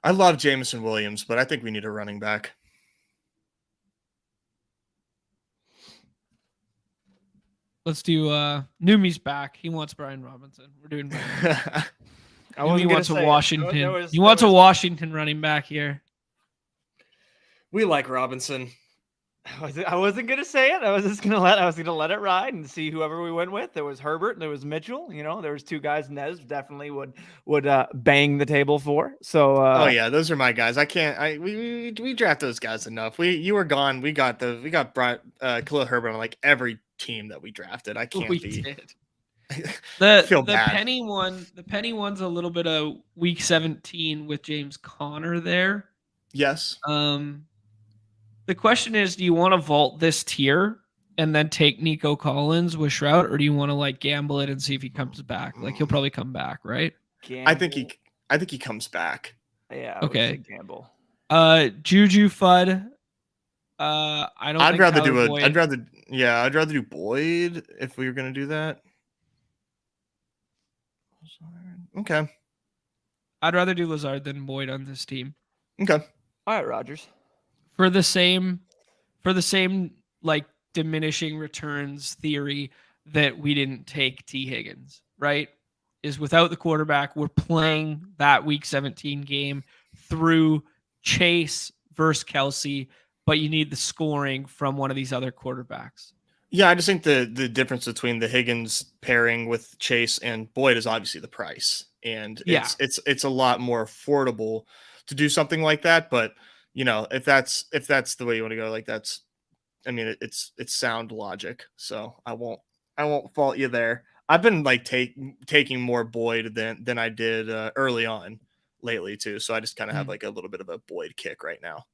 I love Jameson Williams, but I think we need a running back. Let's do Neumy's back. He wants Brian Robinson. We're doing Brian. Neumy wants a Washington. He wants a Washington running back here. We like Robinson. I wasn't gonna say it. I was gonna let it ride and see whoever we went with. There was Herbert and there was Mitchell. You know, there was two guys Nez definitely would bang the table for. So oh yeah, those are my guys. We draft those guys enough. You were gone. We got Khalil Herbert on like every team that we drafted. I can't did. The feel bad. Penny one. The Penny one's a little bit of week 17 with James Conner there. Yes. The question is, do you want to vault this tier and then take Nico Collins with Shroud, or do you want to like gamble it and see if he comes back? Like he'll probably come back, right? Gamble. I think he comes back. Yeah. Okay. Gamble. Juju Fudd. I'd rather do Boyd if we were gonna do that. Okay. I'd rather do Lazard than Boyd on this team. Okay. All right, Rogers. For the same like diminishing returns theory that we didn't take T. Higgins, right? Is without the quarterback, we're playing that week 17 game through Chase versus Kelsey, but you need the scoring from one of these other quarterbacks. Yeah, I just think the difference between the Higgins pairing with Chase and Boyd is obviously the price. And it's a lot more affordable to do something like that. But you know, if that's the way you want to go, like it's sound logic. So I won't fault you there. I've been like taking more Boyd than I did early on lately too. So I just kind of have like a little bit of a Boyd kick right now.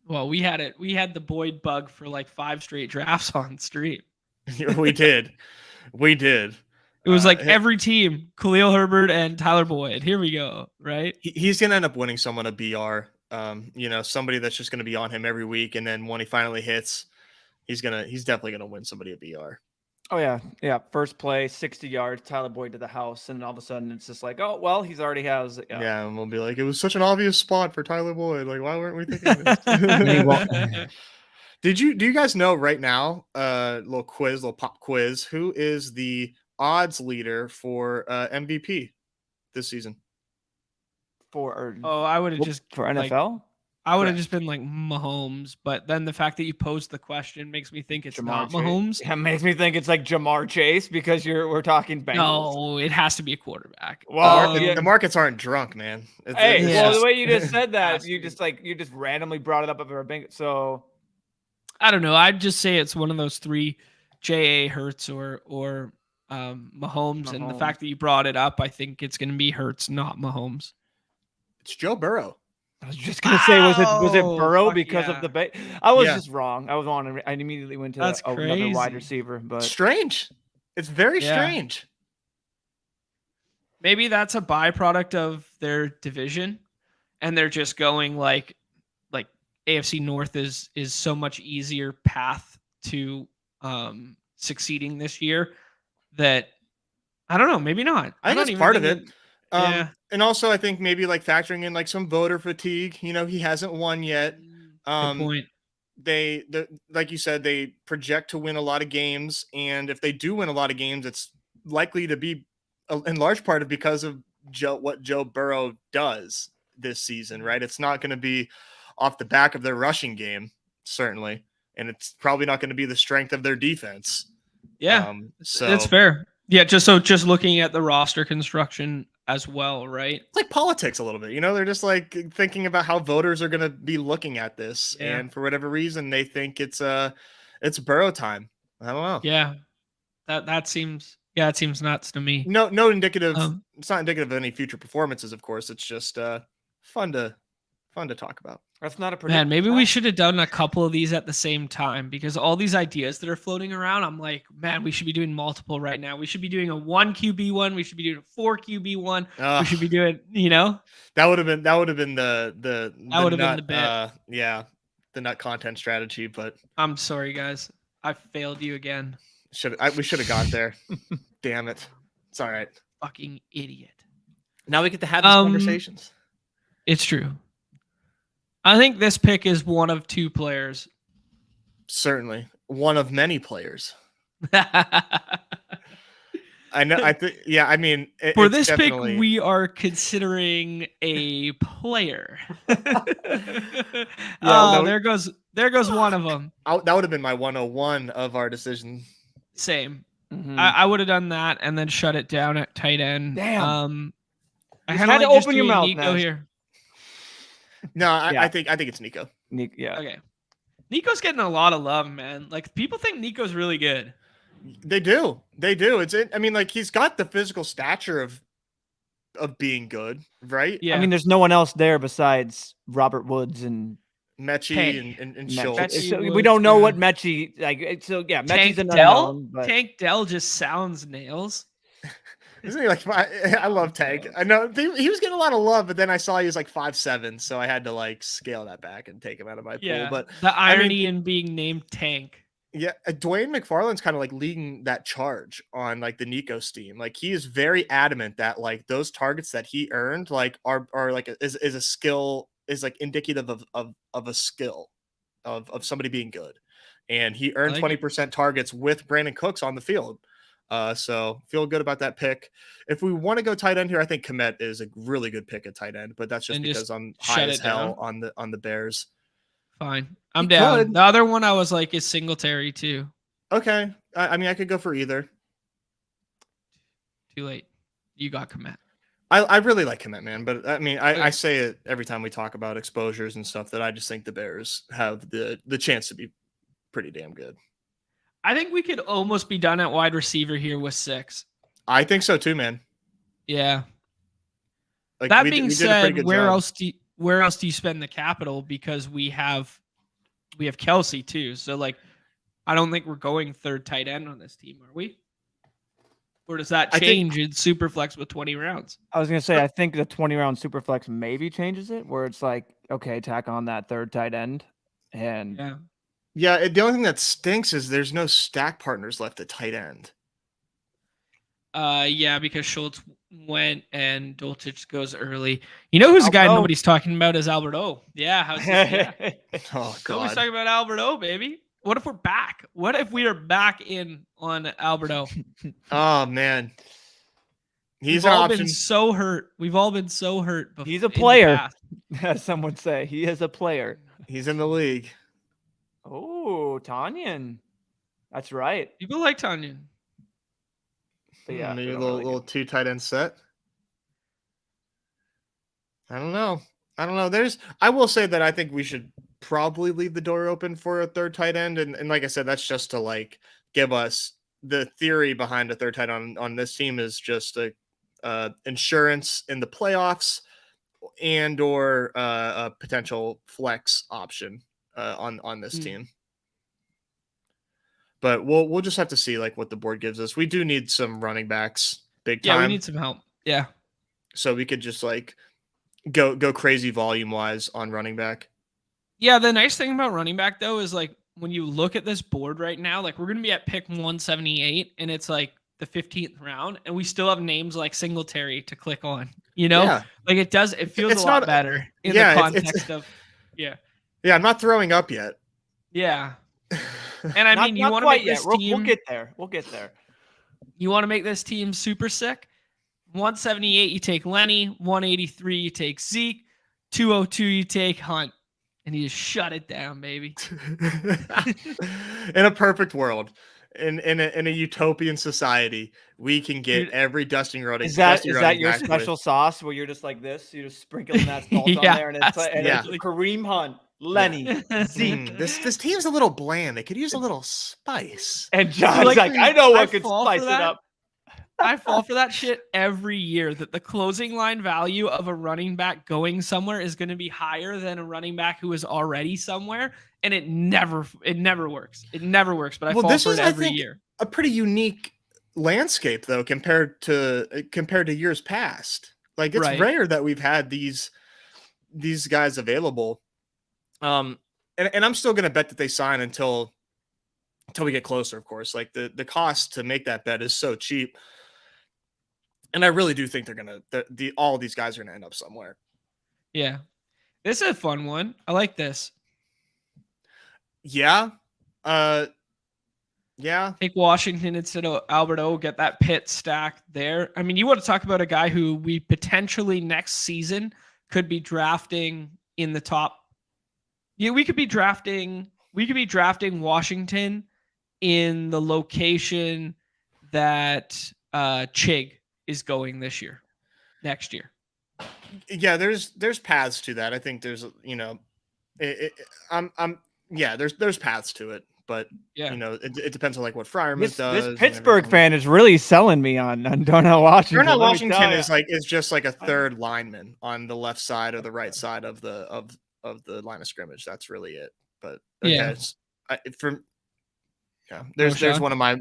Well, we had the Boyd bug for like 5 straight drafts on stream. We did. It was like every team, Khalil Herbert and Tyler Boyd. Here we go, right? He's gonna end up winning someone a BR. Somebody that's just gonna be on him every week, and then when he finally hits, he's definitely gonna win somebody a BR. Oh yeah. First play, 60 yards, Tyler Boyd to the house, and all of a sudden it's just like, oh well, he's already has. Yeah, and we'll be like, it was such an obvious spot for Tyler Boyd. Like, why weren't we thinking this? Do you guys know right now? Little pop quiz. Who is the odds leader for MVP this season? I would have just for NFL. Like, I would have just been like Mahomes, but then the fact that you posed the question makes me think it's not Mahomes. Yeah, makes me think it's like Jamar Chase because we're talking Bengals. No, it has to be a quarterback. Well, the markets aren't drunk, man. Well, the way you just said that, you just randomly brought it up over a Bengals. So I don't know. I'd just say it's one of those 3, J.A. Hurts or Mahomes. And the fact that you brought it up, I think it's going to be Hurts, not Mahomes. It's Joe Burrow. I was just gonna say, was it Burrow because of the I was just wrong. I immediately went to another wide receiver, but strange. It's very strange. Maybe that's a byproduct of their division, and they're just going like AFC North is so much easier path to succeeding this year that I don't know. Maybe not. I think that's part of it. And also I think maybe like factoring in like some voter fatigue. You know, he hasn't won yet. Good point. They like you said, they project to win a lot of games, and if they do win a lot of games, it's likely to be in large part because of what Joe Burrow does this season, right? It's not going to be off the back of their rushing game, certainly, and it's probably not going to be the strength of their defense. Yeah, so that's fair. Yeah, just looking at the roster construction as well, right? It's like politics a little bit, you know. They're just like thinking about how voters are going to be looking at this, and for whatever reason, they think it's Burrow time. I don't know. Yeah, that seems it seems nuts to me. No indicative. It's not indicative of any future performances, of course. It's just fun to fun to talk about. That's not a Man, prediction. maybe we should have done a couple of these at the same time because all these ideas that are floating around, I'm like, man, we should be doing multiple right now. We should be doing a 1 QB one. We should be doing a 4 QB one. We should be doing, that would have been the would have been nut, the bit. the nut content strategy. But I'm sorry, guys. I failed you again. We should have got there. Damn it. It's all right. Fucking idiot. Now we get to have these conversations. It's true. I think this pick is one of 2 players. Certainly. One of many players. I know. I think. Yeah. I mean, for this pick, we are considering a player. There goes one of them. That would have been my 101 of our decision. Same. Mm-hmm. I would have done that and then shut it down at tight end. Damn. I had to open your mouth Nico here. No, I think it's Nico. Yeah. Okay. Nico's getting a lot of love, man. Like people think Nico's really good. They do. I mean, like he's got the physical stature of being good, right? Yeah. I mean, there's no one else there besides Robert Woods and Mechie and Schultz. We don't know what Mechie like. So yeah, Mechie's an unknown. But... Tank Dell just sounds nails. Isn't he like? I love Tank. I know he was getting a lot of love, but then I saw he was like 5'7", so I had to like scale that back and take him out of my pool. But the irony in being named Tank. Yeah, Dwayne McFarland's kind of like leading that charge on like the Nico steam. Like he is very adamant that like those targets that he earned like are like is a skill, is like indicative of a skill of somebody being good, and he earned 20% targets with Brandon Cooks on the field. So feel good about that pick. If we want to go tight end here, I think Komet is a really good pick at tight end, but that's just because I'm high as hell on the Bears. Fine. I'm down. The other one I was like is Singletary too. Okay. I mean, I could go for either. Too late. You got Komet. I really like Komet, man. But I mean, I say it every time we talk about exposures and stuff that I just think the Bears have the chance to be pretty damn good. I think we could almost be done at wide receiver here with 6. I think so too, man. Yeah. Like that being said, where else do you spend the capital? Because we have Kelsey too. So like, I don't think we're going 3rd tight end on this team, are we? Or does that change in Superflex with 20 rounds? I was gonna say I think the 20-round Superflex maybe changes it, where it's like, okay, tack on that 3rd tight end, and yeah. The only thing that stinks is there's no stack partners left at tight end. Yeah, because Schultz went and Dulcich goes early. You know who's a guy nobody's talking about is Albert O. Yeah, how's this? Yeah. Oh God, nobody's talking about Albert O, baby. What if we're back? What if we are back in on Albert O? Oh man, We've all been so hurt. We've all been so hurt. He's a player, as some would say. He is a player. He's in the league. Oh, Tanyan. That's right. People like Tanyan. But yeah, maybe a little 2 tight end set. I don't know. I will say that I think we should probably leave the door open for a 3rd tight end. And like I said, that's just to like give us the theory behind a 3rd tight end on this team is just a insurance in the playoffs and or a potential flex option on this team. But we'll just have to see like what the board gives us. We do need some running backs big time. Yeah, we need some help. Yeah. So we could just like go crazy volume wise on running back. Yeah, the nice thing about running back though is like when you look at this board right now, like we're gonna be at pick 178 and it's like the 15th round, and we still have names like Singletary to click on. You know, like it feels a lot better in the context of Yeah, I'm not throwing up yet. Yeah. And I mean, you want to make this team. We'll get there. We'll get there. You want to make this team super sick. 178, you take Lenny. 183, you take Zeke. 202, you take Hunt. And you just shut it down, baby. In a perfect world, in a utopian society, we can get every dusting running. Is that your special sauce where you're just like this? You're just sprinkling that salt on there, and it's like it's Kareem Hunt. Lenny, Zeke. This team's a little bland. They could use a little spice. And John's like I know what could spice it up. I fall for that shit every year, that the closing line value of a running back going somewhere is going to be higher than a running back who is already somewhere, and it never works. It never works, but I fall this for is, it I every think, year. a pretty unique landscape though compared to years past. Like, it's Right. rare that we've had these guys available. And I'm still going to bet that they sign until we get closer, of course. Like, the cost to make that bet is so cheap. And I really do think they're going to, all these guys are going to end up somewhere. Yeah. This is a fun one. I like this. Yeah. Yeah. Take Washington instead of Alberto, get that pit stack there. I mean, you want to talk about a guy who we potentially next season could be drafting in the top. Yeah, we could be drafting Washington in the location that Chig is going next year. Yeah, there's paths to that. I think there's, there's paths to it, but Yeah. it depends on like what Fryerman does. This Pittsburgh fan is really selling me on Darnell Washington. Darnell Washington is just like a third lineman on the left side or the right side of the line of scrimmage. That's really it. But okay, there's one of my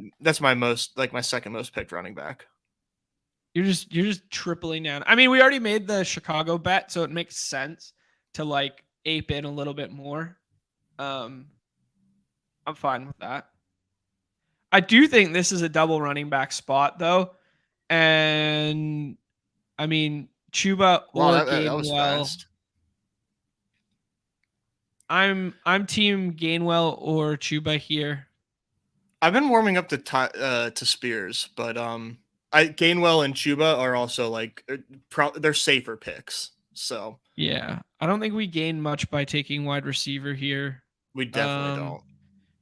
second most picked running back. You're just tripling down. I mean, we already made the Chicago bet, so it makes sense to like ape in a little bit more. I'm fine with that. I do think this is a double running back spot though. And I mean, Chuba or Gainwell. I'm team Gainwell or Chuba here. I've been warming up to Spears, but Gainwell and Chuba are also like they're safer picks. So yeah, I don't think we gain much by taking wide receiver here. We definitely don't.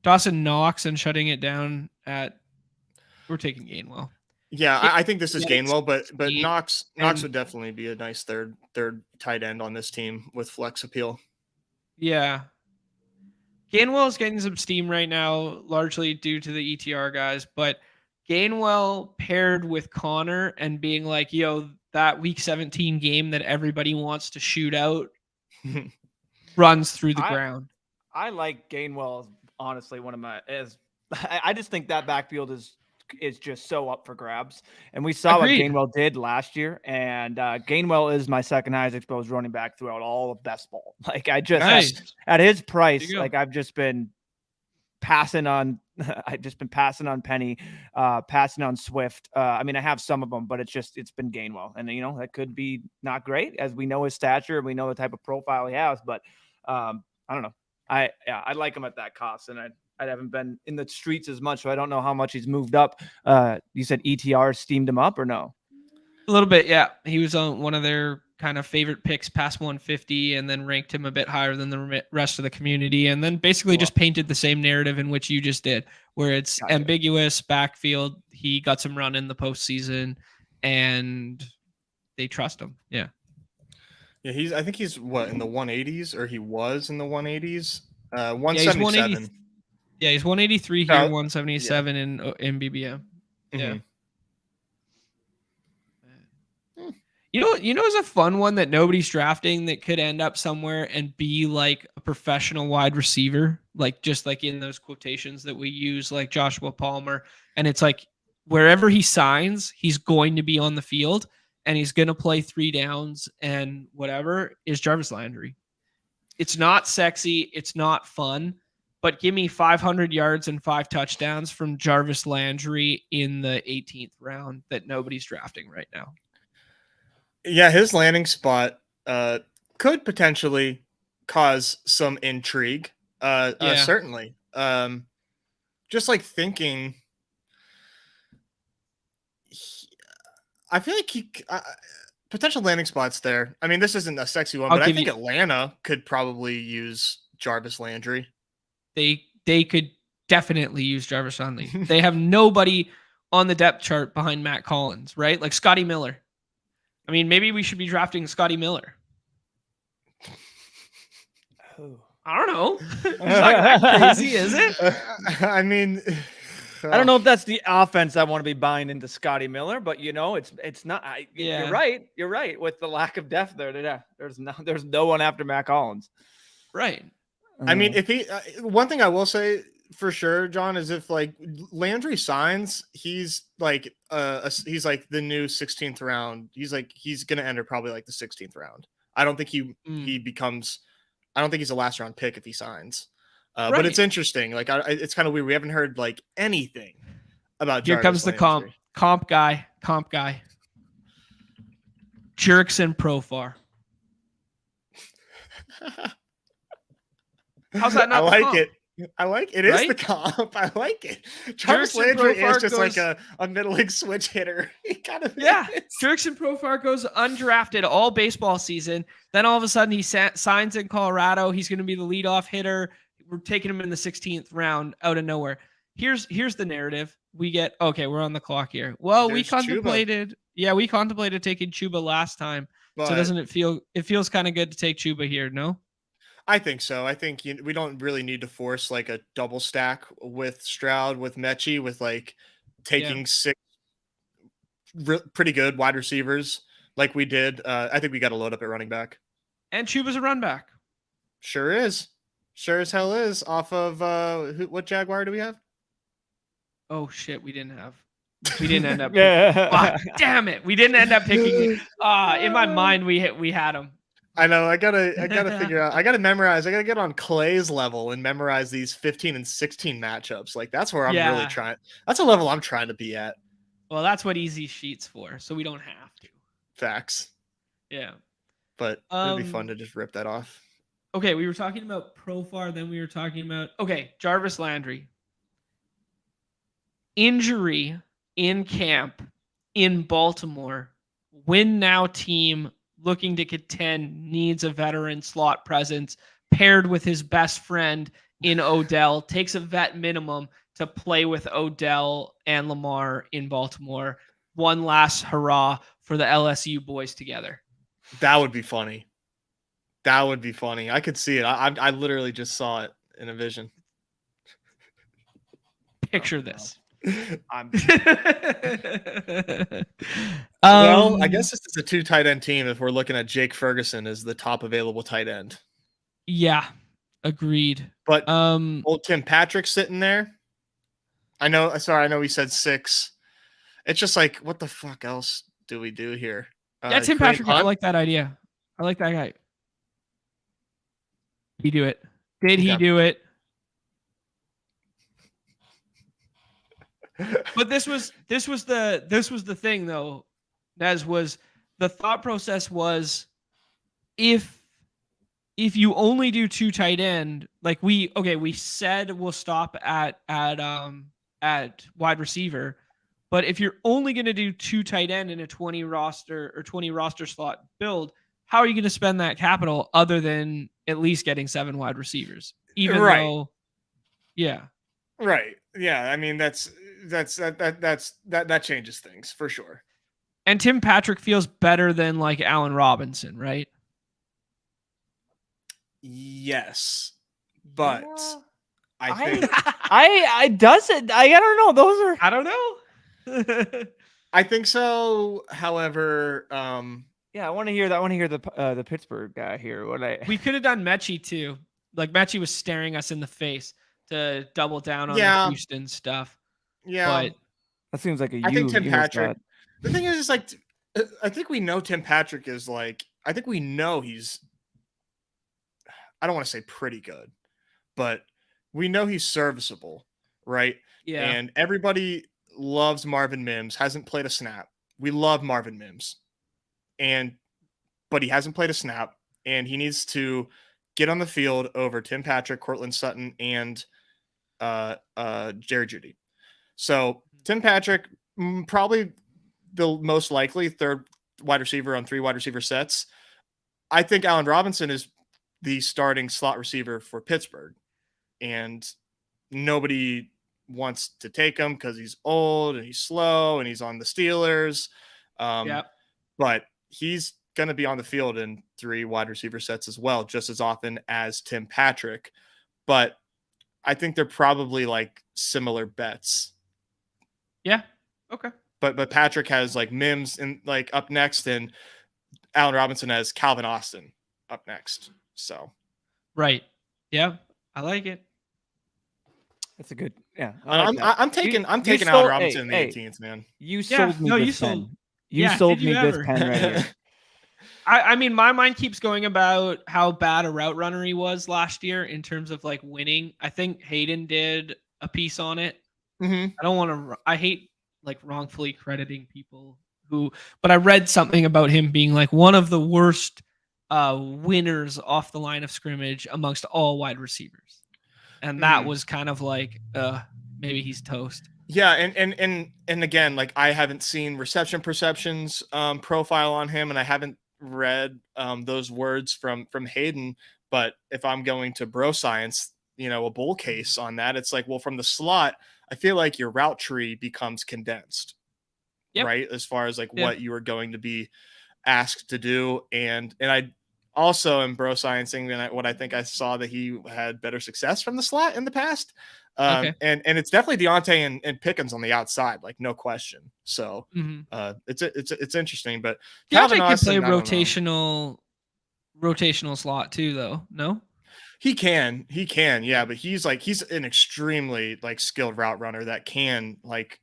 Dawson Knox and shutting it down we're taking Gainwell. Yeah, I think this is Gainwell, but Knox would definitely be a nice third tight end on this team with flex appeal. Yeah. Gainwell is getting some steam right now, largely due to the ETR guys, but Gainwell paired with Connor and being like, yo, that week 17 game that everybody wants to shoot out runs through the ground. I like Gainwell, honestly, I just think that backfield is just so up for grabs. And we saw what Gainwell did last year. And Gainwell is my second highest exposed running back throughout all of best ball. Like, I just at his price, like I've just been passing on Penny, passing on Swift. I mean, I have some of them, but it's been Gainwell. And that could be not great, as we know his stature and we know the type of profile he has, but I don't know. I like him at that cost, and I haven't been in the streets as much, so I don't know how much he's moved up. You said ETR steamed him up or no? A little bit, yeah. He was on one of their kind of favorite picks past 150, and then ranked him a bit higher than the rest of the community, and then basically just painted the same narrative in which you just did, where it's ambiguous backfield. He got some run in the postseason, and they trust him. Yeah. Yeah, I think he's in the 180s, or he was in the 180s. 177. Yeah, he's 183 here, 177 in BBM. Yeah. You know, it's a fun one that nobody's drafting that could end up somewhere and be like a professional wide receiver, like just like in those quotations that we use, like Joshua Palmer. And it's like wherever he signs, he's going to be on the field and he's going to play 3 downs and whatever, is Jarvis Landry. It's not sexy. It's not fun. But give me 500 yards and 5 touchdowns from Jarvis Landry in the 18th round that nobody's drafting right now. Yeah, his landing spot could potentially cause some intrigue. Certainly. Just like thinking, I feel like potential landing spots there. I mean, this isn't a sexy one, but I think Atlanta could probably use Jarvis Landry. They could definitely use Jarvis Landry. They have nobody on the depth chart behind Matt Collins, right? Like Scotty Miller. I mean, maybe we should be drafting Scotty Miller. I don't know. It's not that crazy, is it? I mean, I don't know if that's the offense I want to be buying into Scotty Miller, but it's not. Yeah. You're right. You're right with the lack of depth there. Yeah, there's no one after Mac Hollins. Right. I mean, if he one thing I will say for sure, John, is if like Landry signs, he's like he's like the new 16th round. He's gonna enter probably like the 16th round. I don't think he becomes. I don't think he's a last round pick if he signs. But it's interesting. Like it's kind of weird. We haven't heard like anything about. Here Jarvis comes the Landry. comp guy. Jerks and Profar. How's that not? I like it. I like it. Right? Is the comp. I like it. Jarvis Landry is just like a middling switch hitter. He kind of Jerks and Profar goes undrafted all baseball season. Then all of a sudden he signs in Colorado. He's going to be the leadoff hitter. We're taking him in the 16th round out of nowhere. Here's the narrative. We get we're on the clock here. Well, we contemplated taking Chuba last time. But, so doesn't it feel? It feels kind of good to take Chuba here, no? I think so. I think we don't really need to force like a double stack with Stroud, with Mechie, with like taking 6 pretty good wide receivers like we did. I think we got to load up at running back. And Chuba's a run back. Sure is. Sure as hell is. Off of what Jaguar do we have? Oh shit, we didn't end up damn it. We didn't end up picking in my mind we had him. I know. I gotta figure out. I gotta memorize. I gotta get on Clay's level and memorize these 15 and 16 matchups. Like that's where I'm really trying. That's a level I'm trying to be at. Well, that's what easy sheets for, so we don't have to. Facts. Yeah. But it'd be fun to just rip that off. Okay, we were talking about Profar, then we were talking about Jarvis Landry. Injury in camp in Baltimore. Win now team looking to contend, needs a veteran slot presence, paired with his best friend in Odell, takes a vet minimum to play with Odell and Lamar in Baltimore. One last hurrah for the LSU boys together. That would be funny. I could see it. I literally just saw it in a vision. Picture this. Well, I guess this is a 2 tight end team if we're looking at Jake Ferguson as the top available tight end. Yeah, agreed. But old Tim Patrick sitting there. I know we said 6. It's just like, what the fuck else do we do here? Tim Patrick. I like that idea. I like that guy. He do it. Did he do it? But this was the thing though, Nez, was the thought process was if you only do 2 tight end, like we said we'll stop at wide receiver, but if you're only going to do 2 tight end in a 20 roster slot build, how are you going to spend that capital other than at least getting 7 wide receivers? Even though, right. Yeah, I mean that changes things for sure. And Tim Patrick feels better than like Allen Robinson, right? Yes, but I think I don't know. Those are I don't know. I think so. However, I want to hear that. I want to hear the Pittsburgh guy here. We could have done Mechie too. Like Mechie was staring us in the face to double down on the Houston stuff. Yeah, but that seems like I think Tim Patrick. The thing is like, I think we know Tim Patrick is like. I think we know he's. I don't want to say pretty good, but we know he's serviceable, right? Yeah. And everybody loves Marvin Mims. Hasn't played a snap. We love Marvin Mims, but he hasn't played a snap, and he needs to get on the field over Tim Patrick, Cortland Sutton, and Jerry Jeudy. So Tim Patrick, probably the most likely 3rd wide receiver on 3 wide receiver sets. I think Allen Robinson is the starting slot receiver for Pittsburgh, and nobody wants to take him because he's old and he's slow and he's on the Steelers. But he's going to be on the field in 3 wide receiver sets as well, just as often as Tim Patrick. But I think they're probably like similar bets Yeah. Okay. But Patrick has like Mims and like up next, and Allen Robinson has Calvin Austin up next. So Right. Yeah. I like it. That's a good. Yeah, I like that. I'm taking Allen sold, Robinson in the 18th, man. You Yeah. sold me No, this you pen. sold. You Yeah, sold did you me this ever? pen right here. I mean, my mind keeps going about how bad a route runner he was last year in terms of like winning. I think Hayden did a piece on it. Mm-hmm. I don't want to. I hate like wrongfully crediting people who. But I read something about him being like one of the worst winners off the line of scrimmage amongst all wide receivers, and that was kind of like, maybe he's toast. Yeah, and again, like I haven't seen reception perceptions profile on him, and I haven't read those words from Hayden. But if I'm going to bro science, a bull case on that, it's like, well, from the slot, I feel like your route tree becomes condensed, right? As far as like what you are going to be asked to do, and I also am bro sciencing than what I think I saw that he had better success from the slot in the past. And it's definitely Deontay and Pickens on the outside, like no question. So it's interesting, but Calvin Austin could play rotational slot too, though. No, he can, yeah, but he's an extremely like skilled route runner that can like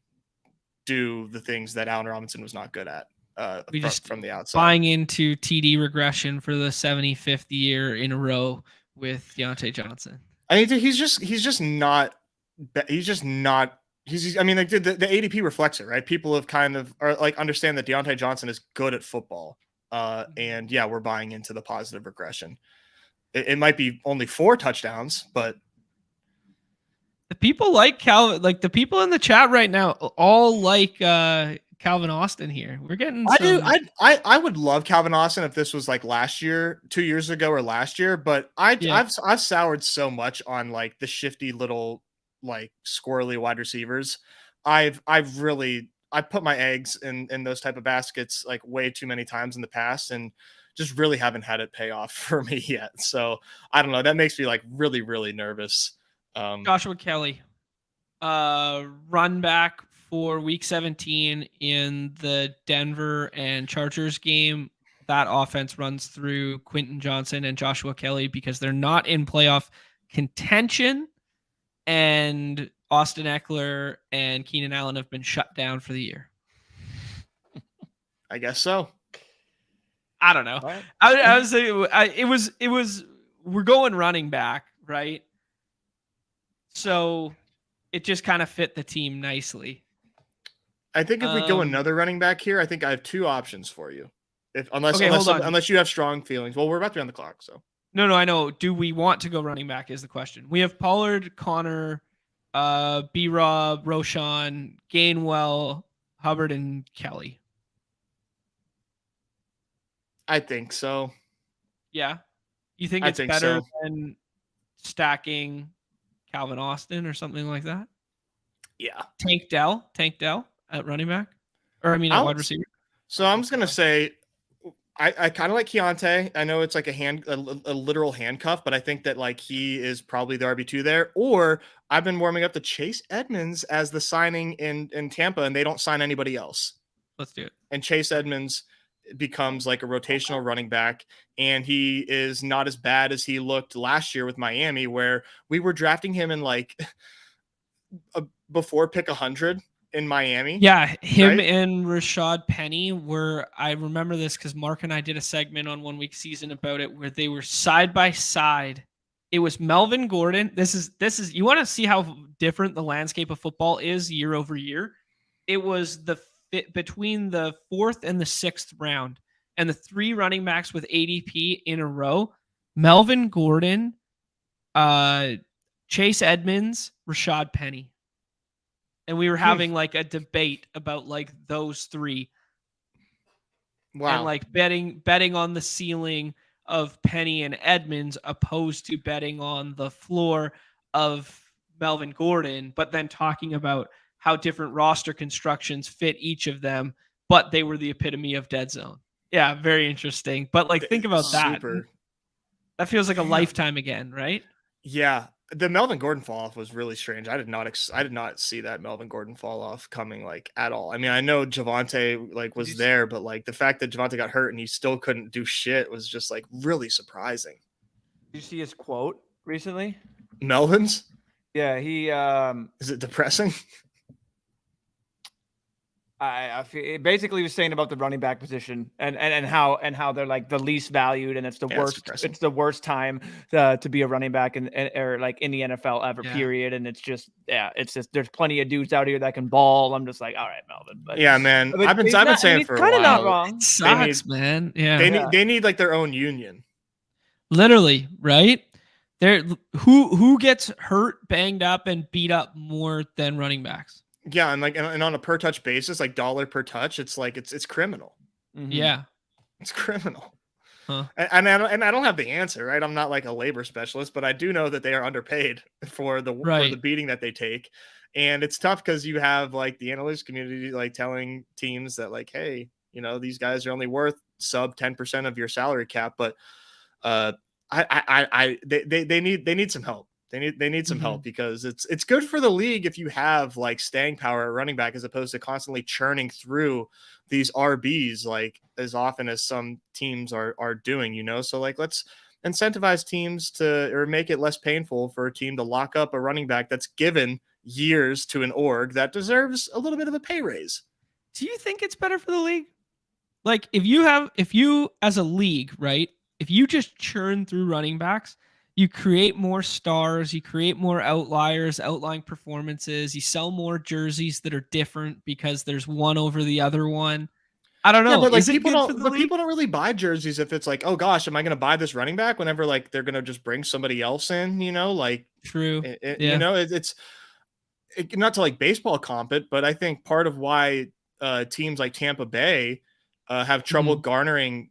do the things that Allen Robinson was not good at. We just from the outside, buying into TD regression for the 75th year in a row with Deontay Johnson. I mean, he's just not. I mean, like the ADP reflects it, right? People have kind of understand that Deontay Johnson is good at football, and yeah, we're buying into the positive regression. It might be only 4 touchdowns, but the people like Calvin, like the people in the chat right now, all like Calvin Austin here. We're getting. I would love Calvin Austin if this was like last year, 2 years ago, or last year. But I've soured so much on like the shifty little like squirrely wide receivers. I've put my eggs in those type of baskets like way too many times in the past, and just really haven't had it pay off for me yet. So I don't know. That makes me like really, really nervous. Joshua Kelly, run back for week 17 in the Denver and Chargers game. That offense runs through Quentin Johnson and Joshua Kelly because they're not in playoff contention, and Austin Eckler and Keenan Allen have been shut down for the year. I guess so. I don't know. Right. I was saying it was we're going running back, right? So it just kind of fit the team nicely. I think if we go another running back here, I think I have 2 options for you. Unless you have strong feelings. Well, we're about to be on the clock, so. No, I know. Do we want to go running back is the question. We have Pollard, Connor, B-Rob, Roshan, Gainwell, Hubbard, and Kelly. I think so. Yeah. You think it's better than stacking Calvin Austin or something like that? Yeah. Tank Dell at running back? Or at wide receiver? So I'm just going to say I kind of like Keontae. I know it's like a literal handcuff, but I think that like he is probably the RB2 there. Or I've been warming up to Chase Edmonds as the signing in Tampa, and they don't sign anybody else. Let's do it. And Chase Edmonds becomes like a rotational running back, and he is not as bad as he looked last year with Miami, where we were drafting him in like before pick 100 in Miami. Yeah, him and Rashad Penny were. I remember this because Mark and I did a segment on 1 week season about it, where they were side by side. It was Melvin Gordon. This is. You want to see how different the landscape of football is year over year. It was the fit between the 4th and the 6th round, and the 3 running backs with ADP in a row: Melvin Gordon, Chase Edmonds, Rashad Penny. And we were having like a debate about like those 3. Wow. And like betting on the ceiling of Penny and Edmonds opposed to betting on the floor of Melvin Gordon, but then talking about how different roster constructions fit each of them, but they were the epitome of dead zone. Yeah, very interesting. But like think about that. That feels like a lifetime again, right? Yeah. The Melvin Gordon fall off was really strange. I did not see that Melvin Gordon fall off coming like at all. I mean, I know Javonte like was there, but like the fact that Javonte got hurt and he still couldn't do shit was just like really surprising. Did you see his quote recently? Melvin's? Yeah, he is it depressing? I feel basically was saying about the running back position and how they're like the least valued, and it's the worst. It's the worst time to be a running back or like in the NFL ever. Period. And it's just there's plenty of dudes out here that can ball. I'm just like, all right, Melvin. But yeah, man, I've been saying for a while. Kind of not wrong. It sucks, man. Yeah, they need like their own union. Literally, right? Who gets hurt, banged up, and beat up more than running backs? Yeah, and like and on a per touch basis, like dollar per touch, it's like it's criminal. Mm-hmm. Yeah, it's criminal. Huh. And I don't have the answer, right? I'm not like a labor specialist, but I do know that they are underpaid for the beating that they take, and it's tough because you have like the analytics community like telling teams that like, hey, you know, these guys are only worth sub 10% of your salary cap, but they need some help. They need some help because it's good for the league if you have like staying power at running back as opposed to constantly churning through these RBs like as often as some teams are doing, you know? So like let's incentivize teams or make it less painful for a team to lock up a running back that's given years to an org that deserves a little bit of a pay raise. Do you think it's better for the league? Like if you as a league, right? If you just churn through running backs, you create more stars, you create more outliers, outlying performances, you sell more jerseys that are different because there's one over the other one. I don't know. Yeah, but like people don't really buy jerseys if it's like, oh gosh, am I going to buy this running back whenever like they're going to just bring somebody else in, you know, like true. You know, it's not to like baseball comp it, but I think part of why teams like Tampa Bay have trouble garnering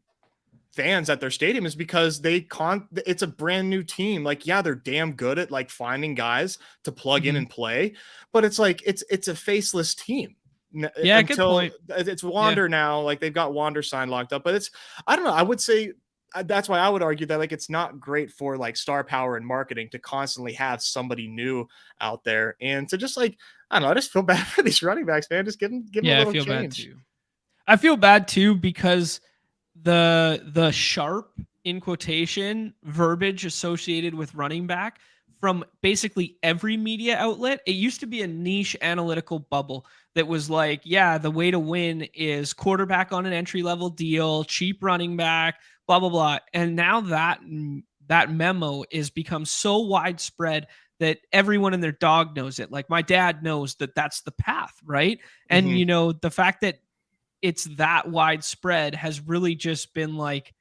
fans at their stadium is because it's a brand new team. Like, yeah, they're damn good at like finding guys to plug in and play, but it's like it's a faceless team. Yeah, good point. It's Wander now. Like they've got Wander signed locked up, but I don't know. I would say that's why I would argue that like it's not great for like star power and marketing to constantly have somebody new out there and to just like I don't know. I just feel bad for these running backs, man. Just give them a little I feel change. bad too. I feel bad too because the sharp in quotation verbiage associated with running back from basically every media outlet. It used to be a niche analytical bubble that was like, yeah, the way to win is quarterback on an entry level deal, cheap running back, blah, blah, blah. And now that memo is become so widespread that everyone and their dog knows it. Like my dad knows that that's the path, right? And, you know, the fact that it's that widespread has really just been like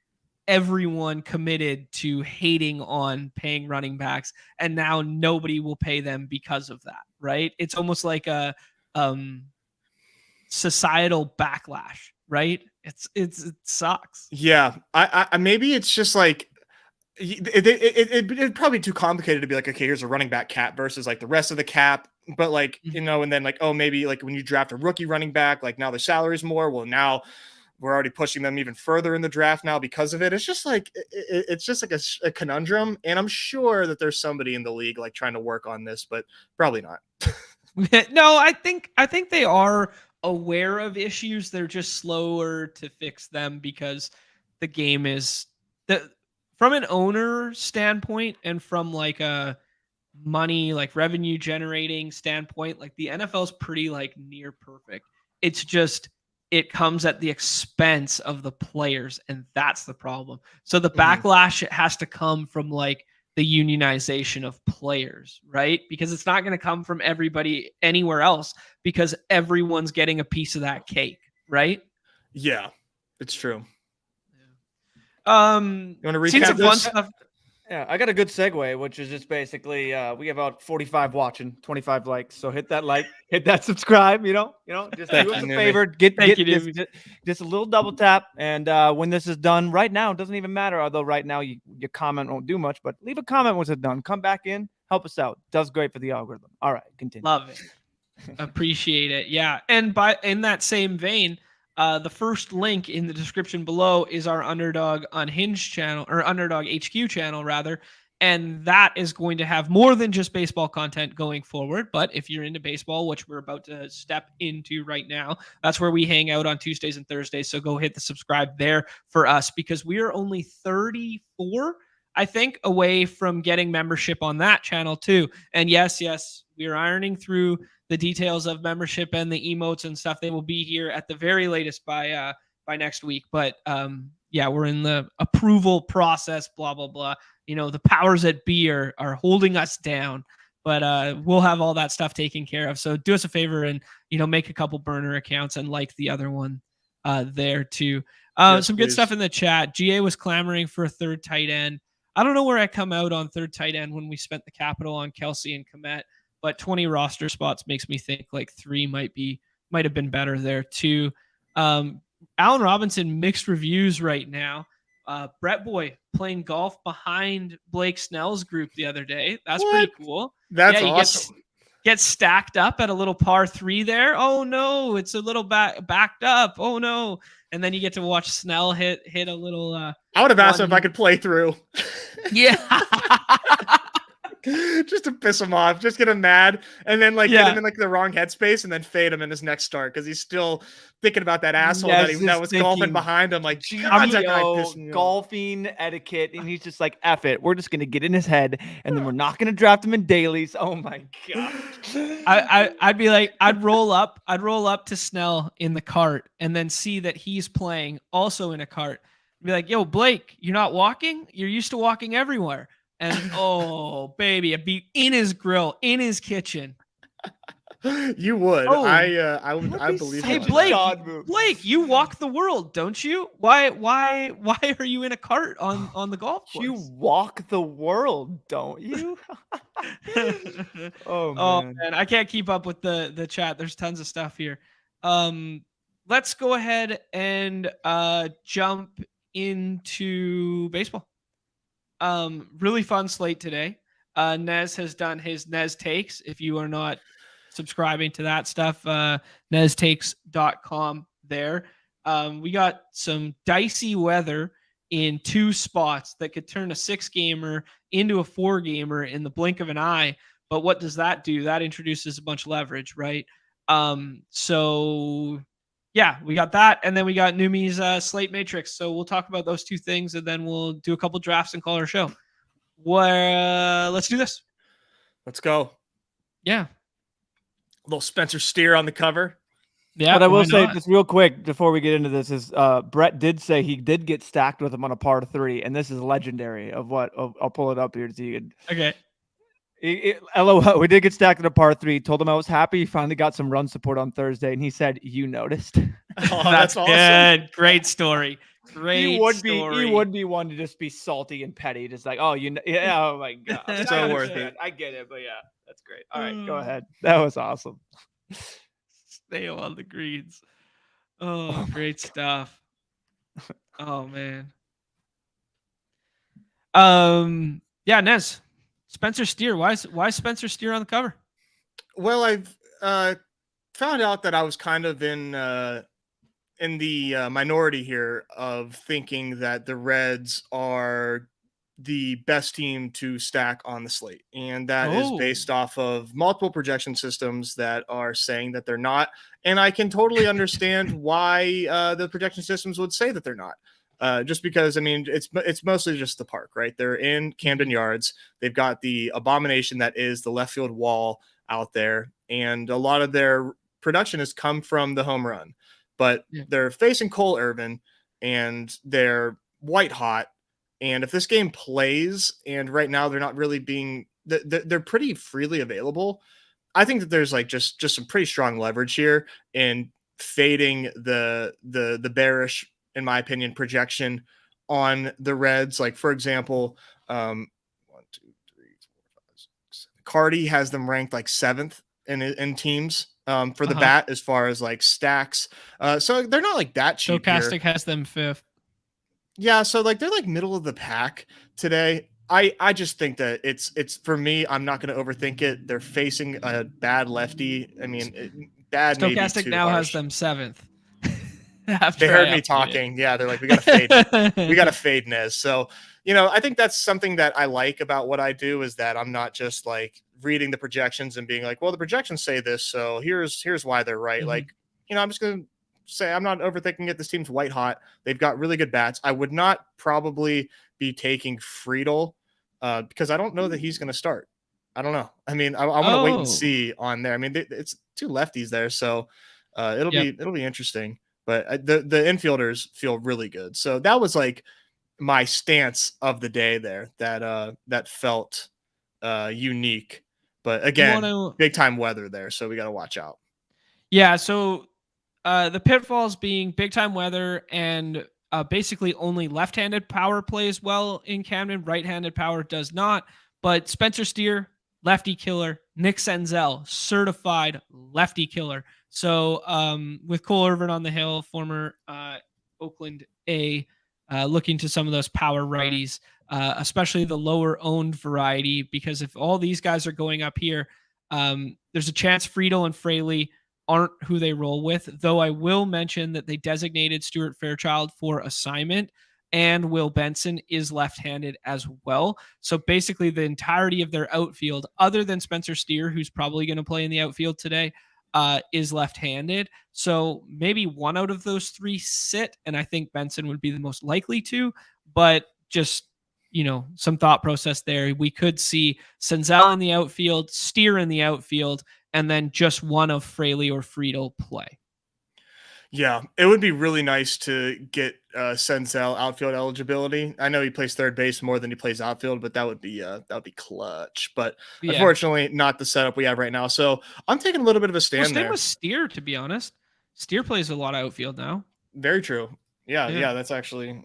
everyone committed to hating on paying running backs, and now nobody will pay them because of that, right? It's almost like a societal backlash, right? It sucks. Yeah, I maybe it's just like it'd probably be too complicated to be like, okay, here's a running back cap versus like the rest of the cap. But like, you know, and then like, oh, maybe like when you draft a rookie running back, like now the salary's more. Well, now we're already pushing them even further in the draft now because of it. It's just like, it's just like a conundrum. And I'm sure that there's somebody in the league like trying to work on this, but probably not. No, I think they are aware of issues. They're just slower to fix them because the game is from an owner standpoint and from like a money, like revenue generating standpoint, like the NFL is pretty like near perfect. It's just, it comes at the expense of the players. And that's the problem. So the backlash has to come from like the unionization of players, right? Because it's not going to come from everybody anywhere else because everyone's getting a piece of that cake, right? Yeah, it's true. You want to recap this? Fun stuff. Yeah, I got a good segue, which is just basically we have about 45 watching, 25 likes. So hit that like, hit that subscribe, you know, just do us a favor, get just a little double tap. And when this is done right now, it doesn't even matter. Although right now your comment won't do much, but leave a comment once it's done. Come back in, help us out. Does great for the algorithm. All right, continue. Love it. Appreciate it. Yeah. And in that same vein, the first link in the description below is our Underdog Unhinged channel, or Underdog HQ channel rather. And that is going to have more than just baseball content going forward. But if you're into baseball, which we're about to step into right now, that's where we hang out on Tuesdays and Thursdays. So go hit the subscribe there for us, because we are only 34, I think, away from getting membership on that channel too. And yes, we're ironing through the details of membership and the emotes and stuff. They will be here at the very latest by next week. But we're in the approval process, blah, blah, blah. The powers that be are holding us down, but we'll have all that stuff taken care of. So do us a favor and, make a couple burner accounts and like the other one there too. Some good stuff in the chat. GA was clamoring for a third tight end. I don't know where I come out on third tight end when we spent the capital on Kelsey and Komet, but 20 roster spots makes me think like 3 might have been better there too. Allen Robinson, mixed reviews right now. Brett Boy playing golf behind Blake Snell's group the other day. That's pretty cool. That's awesome. Gets stacked up at a little par 3 there. Oh no, it's a little backed up. Oh no. And then you get to watch Snell hit a little I would have asked him if I could play through. Yeah. Just to piss him off, just get him mad, and then get him in the wrong headspace, and then fade him in his next start because he's still thinking about that asshole that was golfing behind him. Like, golfing etiquette, and he's just like, F it. We're just gonna get in his head, and then we're not gonna draft him in dailies. Oh my god. I'd be like, I'd roll up to Snell in the cart, and then see that he's playing also in a cart. I'd be like, yo, Blake, you're not walking? You're used to walking everywhere. And oh baby, I'd be in his grill, in his kitchen. You would. I believe. Hey Blake, you walk the world, don't you? Why are you in a cart on the golf course? You walk the world, don't you? Oh man, I can't keep up with the chat. There's tons of stuff here. Let's go ahead and jump into baseball. Really fun slate today. Nez has done his Neztakes. If you are not subscribing to that stuff, Neztakes.com there. We got some dicey weather in 2 spots that could turn a 6-gamer into a 4-gamer in the blink of an eye. But what does that do? That introduces a bunch of leverage, right? So yeah, we got that. And then we got Neumy's slate matrix. So we'll talk about those 2 things, and then we'll do a couple drafts and call our show. Let's do this. Let's go. Yeah. A little Spencer Steer on the cover. Yeah. But I will say just real quick before we get into this is Brett did say he did get stacked with him on a par 3, and this is legendary of what I'll pull it up here so you can. Okay. LOL, we did get stacked at a par 3. Told him I was happy. He finally got some run support on Thursday, and he said, "You noticed." Oh, that's awesome. Good. Great story. He would be one to just be salty and petty, just like, oh, yeah, oh my god, so worth it. I get it, but yeah, that's great. All right, go ahead. That was awesome. Stay on the greens. Oh, great stuff. Oh man. Yeah, Nez. Spencer Steer. Why is Spencer Steer on the cover? Well, I've found out that I was kind of in the minority here of thinking that the Reds are the best team to stack on the slate, and that is based off of multiple projection systems that are saying that they're not. And I can totally understand why the projection systems would say that they're not. Just because, I mean, it's mostly just the park, right? They're in Camden Yards. They've got the abomination that is the left field wall out there. And a lot of their production has come from the home run. But they're facing Cole Irvin, and they're white hot. And if this game plays, and right now they're not really being – they're pretty freely available, I think that there's like just some pretty strong leverage here in fading the bearish – in my opinion, projection on the Reds. Like, for example, 1, 2, 3, 4, 5, 6, 7. Cardi has them ranked like 7th in teams for the bat as far as like stacks. So they're not like that cheap. Stochastic has them 5th. Yeah, so like they're like middle of the pack today. I just think that it's for me. I'm not going to overthink it. They're facing a bad lefty. I mean, bad. Stochastic now has them 7th. They heard me talking. Yeah, they're like, we gotta fade. We gotta fade Nez. So I think that's something that I like about what I do is that I'm not just like reading the projections and being like, well, the projections say this, so here's why they're right. Mhm. Like, I'm just gonna say I'm not overthinking it. This team's white hot. They've got really good bats. I would not probably be taking Friedel because I don't know that he's gonna start. I don't know. I mean, I want to wait and Oh, see on there. I mean, it's two lefties there, so it'll yep. be interesting. But the infielders feel really good. So that was like my stance of the day there that felt unique. But You want again, to? big time weather there, so we got to watch out. Yeah. So the pitfalls being big time weather and basically only left-handed power plays well in Camden. Right-handed power does not. But Spencer Steer, lefty killer. Nick Senzel, certified lefty killer. So with Cole Irvin on the hill, former Oakland A, looking to some of those power righties, especially the lower owned variety, because if all these guys are going up here, there's a chance Friedel and Fraley aren't who they roll with, though I will mention that they designated Stuart Fairchild for assignment and Will Benson is left-handed as well. So basically the entirety of their outfield, other than Spencer Steer, who's probably going to play in the outfield today, is left-handed. So maybe one out of those three sit, and I think Benson would be the most likely to, but just some thought process there. We could see Senzel in the outfield, Steer in the outfield, and then just one of Fraley or Friedel play. Yeah, it would be really nice to get Senzel outfield eligibility. I know he plays third base more than he plays outfield, but that would be clutch. But unfortunately, not the setup we have right now. So I'm taking a little bit of a stand same there. with Steer, to be honest. Steer plays a lot of outfield now. Very true. Yeah, that's actually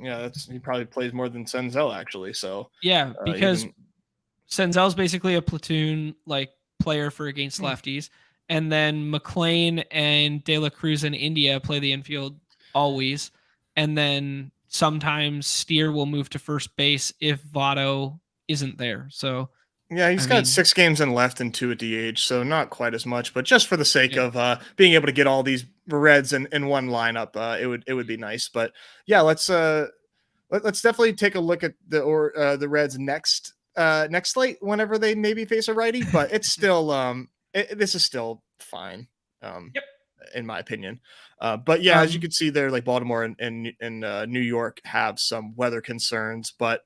he probably plays more than Senzel actually. So yeah, because Senzel's basically a platoon like player for against lefties. And then McLean and De La Cruz in India play the infield always. And then sometimes Steer will move to first base if Votto isn't there. So yeah, he's got 6 games in left and 2 at DH, so not quite as much. But just for the sake of being able to get all these Reds in one lineup, it would be nice. But yeah, let's definitely take a look at the Reds next slate whenever they maybe face a righty. But it's still this is still fine, in my opinion. But yeah, as you can see there, like Baltimore and New York have some weather concerns, but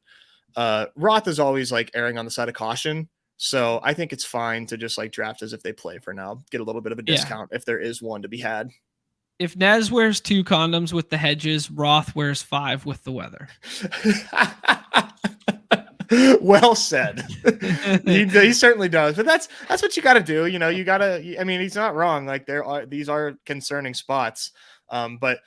Roth is always like erring on the side of caution. So I think it's fine to just like draft as if they play for now, get a little bit of a discount if there is one to be had. If Nez wears 2 condoms with the hedges, Roth wears 5 with the weather. Well said. he certainly does, but that's what you got to do. You got to. I mean, he's not wrong. Like these are concerning spots, but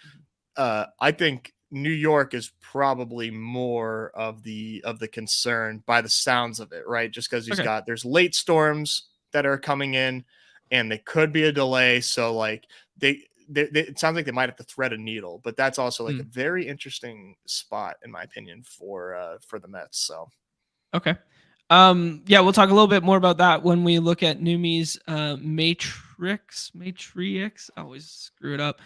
I think New York is probably more of the concern by the sounds of it, right? Just because there's late storms that are coming in, and they could be a delay. So like it sounds like they might have to thread a needle, but that's also like a very interesting spot in my opinion for the Mets. So. Okay. Yeah, we'll talk a little bit more about that when we look at Neumy's Matrix. I always screw it up.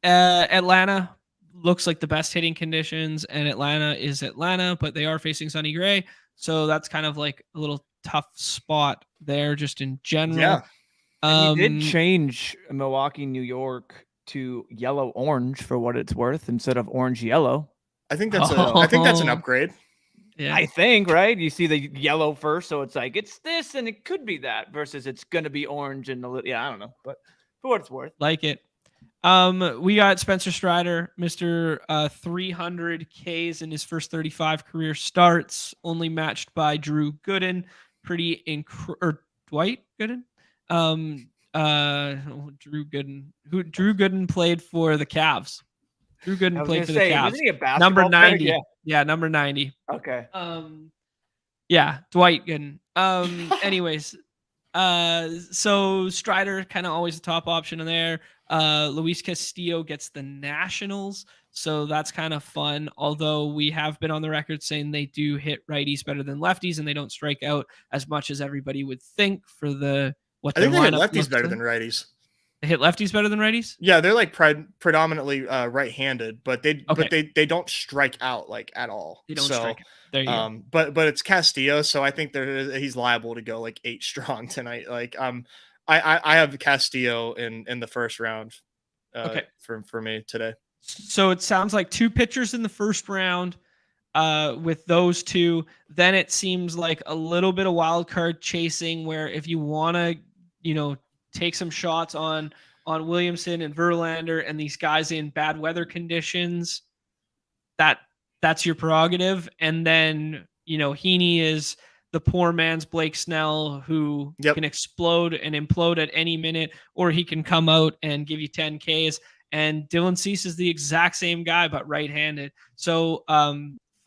Atlanta looks like the best hitting conditions, and Atlanta is Atlanta, but they are facing sunny gray. So that's kind of like a little tough spot there just in general. Yeah. And he did change Milwaukee, New York to yellow orange for what it's worth instead of orange yellow. I think that's an upgrade. Yeah. I think, right? You see the yellow first, so it's like it's this and it could be that versus it's gonna be orange and I don't know, but for what it's worth. Like it. We got Spencer Strider, Mr. 300 Ks in his first 35 career starts, only matched by Drew Gooden. Or Dwight Gooden? Drew Gooden played for the Cavs. Drew Gooden played for the Cavs. Wasn't he a basketball number 90. player? Yeah, number 90. Okay. Yeah, Dwight Gooden. Anyways, so Strider kind of always the top option in there. Luis Castillo gets the Nationals, so that's kind of fun. Although we have been on the record saying they do hit righties better than lefties, and they don't strike out as much as everybody would think for the what. I think they hit lefties better than righties. They hit lefties better than righties? Yeah, they're like predominantly right-handed, but they don't strike out like at all. They don't strike. There you go. But it's Castillo, so I think he's liable to go like 8 strong tonight. Like I have Castillo in the first round Okay. for me today. So it sounds like 2 pitchers in the first round with those 2. Then it seems like a little bit of wild card chasing where if you want to, take some shots on Williamson and Verlander and these guys in bad weather conditions, that's your prerogative. And then, Heaney is the poor man's Blake Snell who can explode and implode at any minute, or he can come out and give you 10 Ks. And Dylan Cease is the exact same guy, but right-handed. So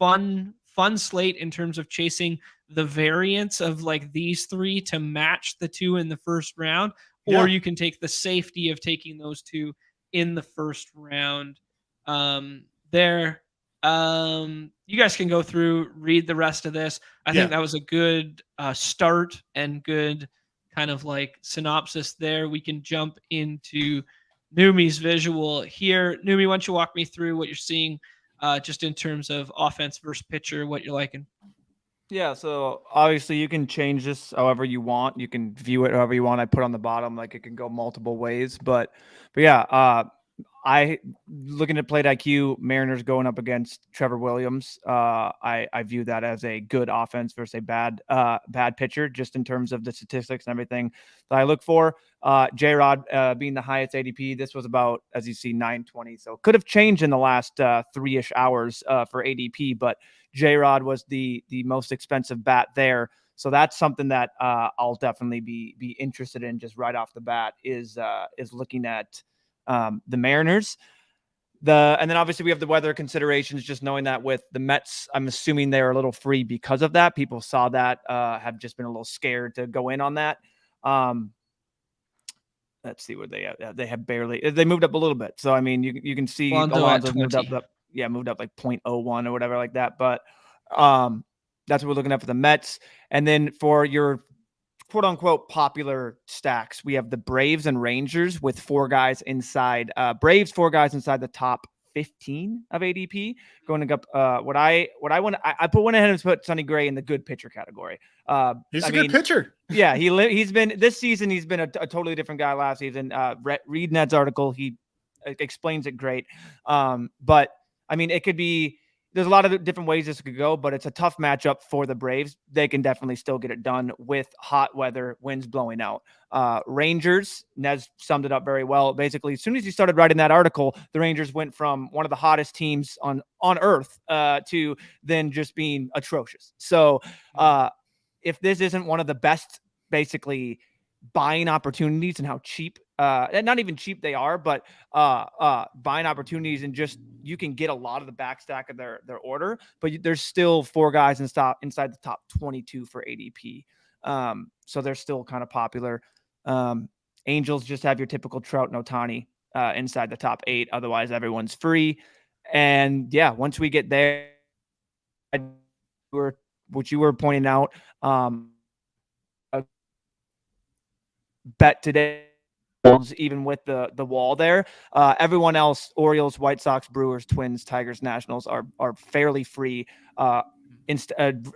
fun slate in terms of chasing the variance of like these 3 to match the 2 in the first round, or you can take the safety of taking those 2 in the first round. You guys can go through, read the rest of this. I think that was a good start and good kind of like synopsis there. We can jump into Neumy's visual here. Neumy, why don't you walk me through what you're seeing just in terms of offense versus pitcher, what you're liking? Yeah, so obviously you can change this however you want. You can view it however you want. I put on the bottom, like it can go multiple ways. But yeah, I looking at plate IQ, Mariners going up against Trevor Williams. I view that as a good offense versus a bad pitcher, just in terms of the statistics and everything that I look for. J-Rod being the highest ADP, this was about, as you see, 920. So it could have changed in the last 3-ish hours for ADP, but J-Rod was the most expensive bat there. So that's something that I'll definitely be interested in just right off the bat is looking at the Mariners. And then obviously we have the weather considerations, just knowing that with the Mets, I'm assuming they're a little free because of that. People saw that, have just been a little scared to go in on that. Let's see what they have they moved up a little bit. So, I mean, you can see Alonso moved up like 0.01 or whatever like that. But that's what we're looking at for the Mets. And then for your quote unquote popular stacks, we have the Braves and Rangers with 4 guys inside. Braves 4 guys inside the top 15 of ADP. Going up what I want. I put one ahead and put Sonny Gray in the good pitcher category. He's a good pitcher. Yeah, he's been this season. He's been a totally different guy last season. Read Ned's article. He explains it great. But I mean, it could be. There's a lot of different ways this could go, but it's a tough matchup for the Braves. They can definitely still get it done with hot weather, winds blowing out. Rangers, Nez summed it up very well. Basically, as soon as he started writing that article, the Rangers went from one of the hottest teams on earth to then just being atrocious. So if this isn't one of the best, basically, buying opportunities and how cheap, not even cheap they are, but buying opportunities, and just you can get a lot of the backstack of their order, but there's still 4 guys inside the top 22 for ADP. So they're still kind of popular. Angels just have your typical Trout and Ohtani inside the top 8. Otherwise, everyone's free. And yeah, once we get there, what you were pointing out, bet today, even with the wall there. Everyone else, Orioles, White Sox, Brewers, Twins, Tigers, Nationals are fairly free instead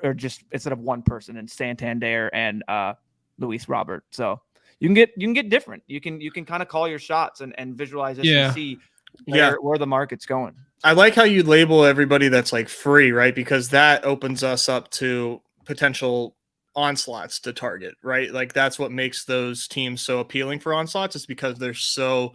of one person in Santander and Luis Robert. So you can get different. You can kind of call your shots and visualize this and see where the market's going. I like how you label everybody that's like free, right? Because that opens us up to potential onslaughts to target, right? Like that's what makes those teams so appealing for onslaughts, is because they're so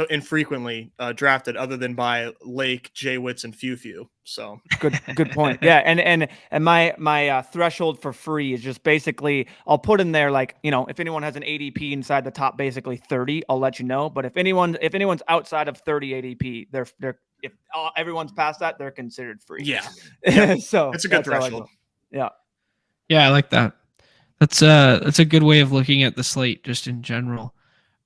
infrequently drafted, other than by Lake, Jay Witts, and Few. So good point. Yeah, and my threshold for free is just basically I'll put in there, like, if anyone has an ADP inside the top basically 30, I'll let you know. But if anyone's outside of 30 ADP, they're if everyone's past that, they're considered free. Yeah. So it's a good threshold. Yeah. Yeah, I like that. That's a good way of looking at the slate just in general.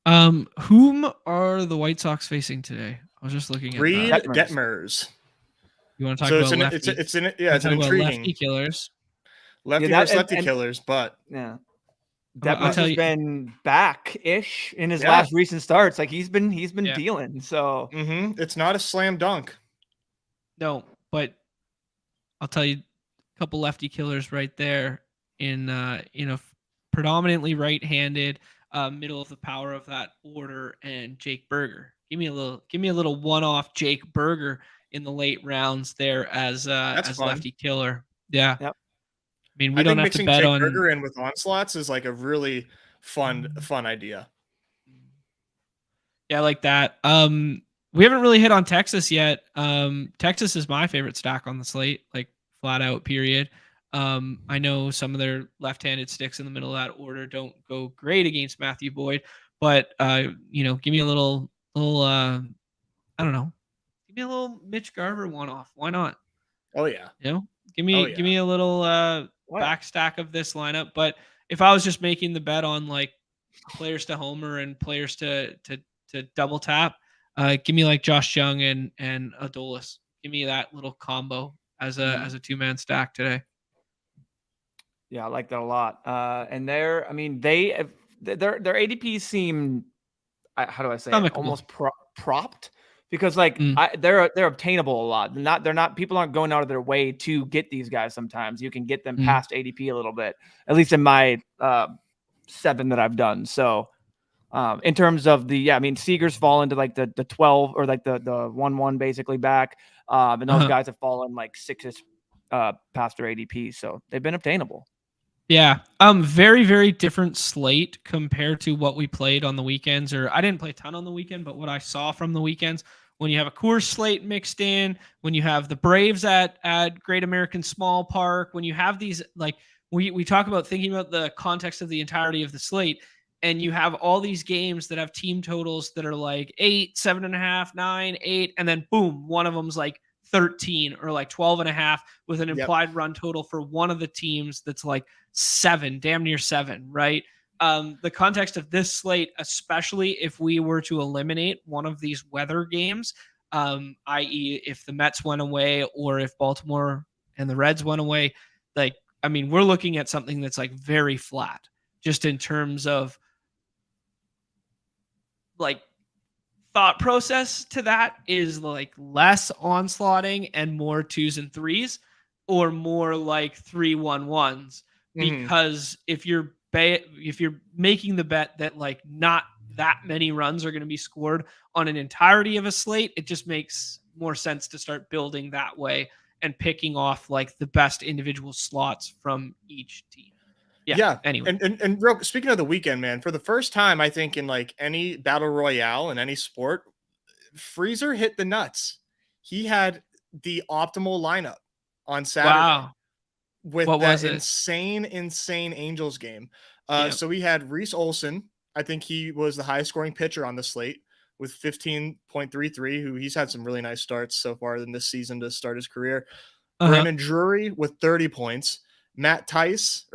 Whom are the White Sox facing today? I was just looking at Reed Detmers. You want to talk about lefty? It's an intriguing lefty killers. Lefty versus lefty killers, but yeah. Detmers has been back-ish in his last recent starts. Like he's been dealing. So it's not a slam dunk. No, but I'll tell you, a couple lefty killers right there in predominantly right-handed, middle of the power of that order, and Jake Berger. Give me a little one-off Jake Berger in the late rounds there as lefty killer. Yeah. Yep. I mean, we don't have to bet Jake on Berger in with onslaughts is like a really fun idea. Yeah, I like that. We haven't really hit on Texas yet. Texas is my favorite stack on the slate, like flat out period. I know some of their left-handed sticks in the middle of that order don't go great against Matthew Boyd, but give me a little I don't know. Give me a little Mitch Garver one-off. Why not? Oh yeah. Give me a little back stack of this lineup. But if I was just making the bet on like players to homer and players to double tap, give me like Josh Jung and Adolis. Give me that little combo as a two-man stack today. Yeah, I like that a lot. And their ADPs seem, how do I say it? Almost propped, because like they're obtainable a lot. They're not people aren't going out of their way to get these guys. Sometimes you can get them past ADP a little bit, at least in my 7 that I've done. So in terms of Seager's fall into like the 12 or like the 1-1 basically back. And those guys have fallen like 6-ish past their ADP. So they've been obtainable. Yeah. Very, very different slate compared to what we played on the weekends, or I didn't play a ton on the weekend, but what I saw from the weekends, when you have a Coors slate mixed in, when you have the Braves at Great American Small Park, when you have these, like we talk about thinking about the context of the entirety of the slate, and you have all these games that have team totals that are like 8, 7.5, 9, 8, and then boom, one of them's like 13 or like 12.5 with an implied run total for one of the teams that's like 7, damn near 7, right? The context of this slate, especially if we were to eliminate one of these weather games, i.e. if the Mets went away or if Baltimore and the Reds went away, like, I mean, we're looking at something that's like very flat just in terms of like thought process to that is like less onslaughting and more 2s and 3s, or more like 3-1-1s, because if you're making the bet that like not that many runs are going to be scored on an entirety of a slate, it just makes more sense to start building that way and picking off like the best individual slots from each team. Yeah. Anyway. And real, speaking of the weekend, man, for the first time, I think in like any battle royale in any sport, Freezer hit the nuts. He had the optimal lineup on Saturday with that insane Angels game. So we had Reese Olson. I think he was the highest scoring pitcher on the slate with 15.33, who he's had some really nice starts so far in this season to start his career. Brandon Drury with 30 points. Matt Tice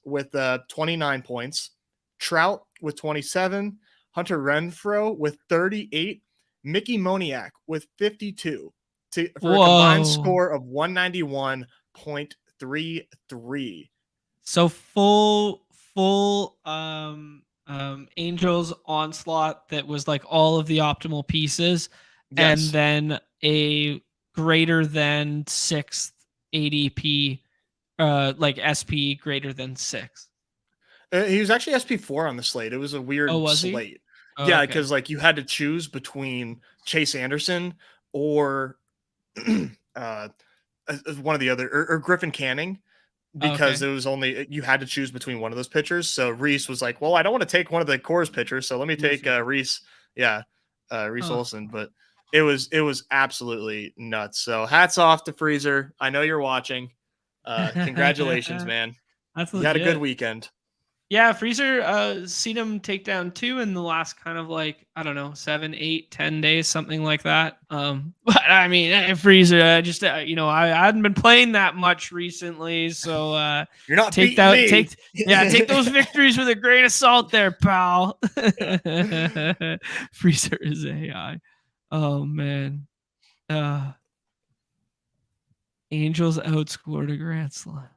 with 29 points. Trout with 27. Hunter Renfroe with 38. Mickey Moniak with 52 for a combined score of 191.33. So full Angels onslaught that was like all of the optimal pieces, and then a greater than 6th ADP, like SP greater than 6. He was actually SP4 on the slate. It was a weird slate. Yeah, because like you had to choose between Chase Anderson or one of the other, or Griffin Canning, because it was only, you had to choose between one of those pitchers. So Reese was like, well, I don't want to take one of the Coors pitchers, so let me take Reese. Reese Olson. But it was absolutely nuts. So hats off to Freezer. I know you're watching. Congratulations, man. You had a good weekend. Yeah, Freezer, seen him take down 2 in the last kind of like, I don't know, 7, 8, 10 days, something like that. But I mean, Freezer, just, I hadn't been playing that much recently. So you're not take those victories with a grain of salt there, pal. Freezer is AI. Oh, man. Angels outscored a grand slam.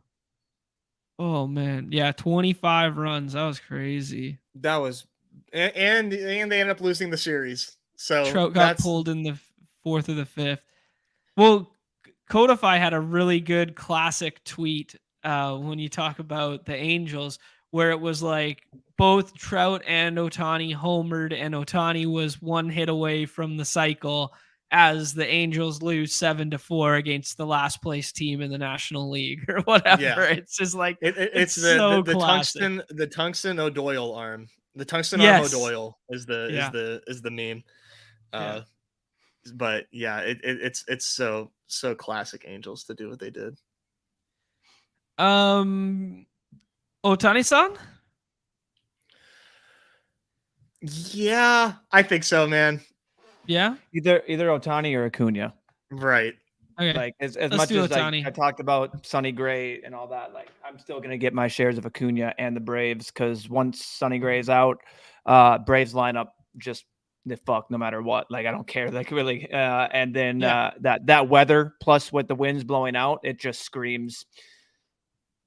Oh man, yeah, 25 runs. That was crazy. That was, and they ended up losing the series. So Trout got that's pulled in the fourth or the fifth. Well, Codify had a really good classic tweet when you talk about the Angels, where it was like both Trout and Ohtani homered, and Ohtani was one hit away from the cycle as the Angels lose 7-4 against the last place team in the National League or whatever. Yeah. It's just like it's so the classic. tungsten O'Doyle arm. The tungsten arm Yes. O'Doyle is Yeah. the meme. Yeah. But yeah, it's so classic Angels to do what they did. Otani-san? Yeah, I think so, man. Yeah. Either Ohtani or Acuna. Right. Okay. Like as Let's much do as Ohtani. I talked about Sonny Gray and all that, like I'm still gonna get my shares of Acuna and the Braves because once Sonny Gray's out, Braves lineup just the fuck no matter what. Like I don't care. Like really. And then that weather plus with the winds blowing out, it just screams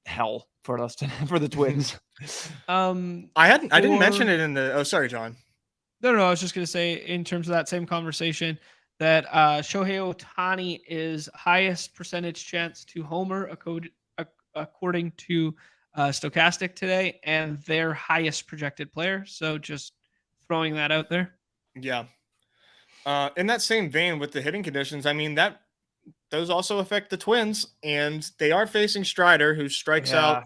hell for us for the Twins. I didn't mention it in the. Oh, sorry, John. No. I was just gonna say in terms of that same conversation that Shohei Ohtani is highest percentage chance to homer according to Stochastic today, and their highest projected player. So just throwing that out there. Yeah. In that same vein with the hitting conditions, I mean those also affect the Twins, and they are facing Strider, who strikes out.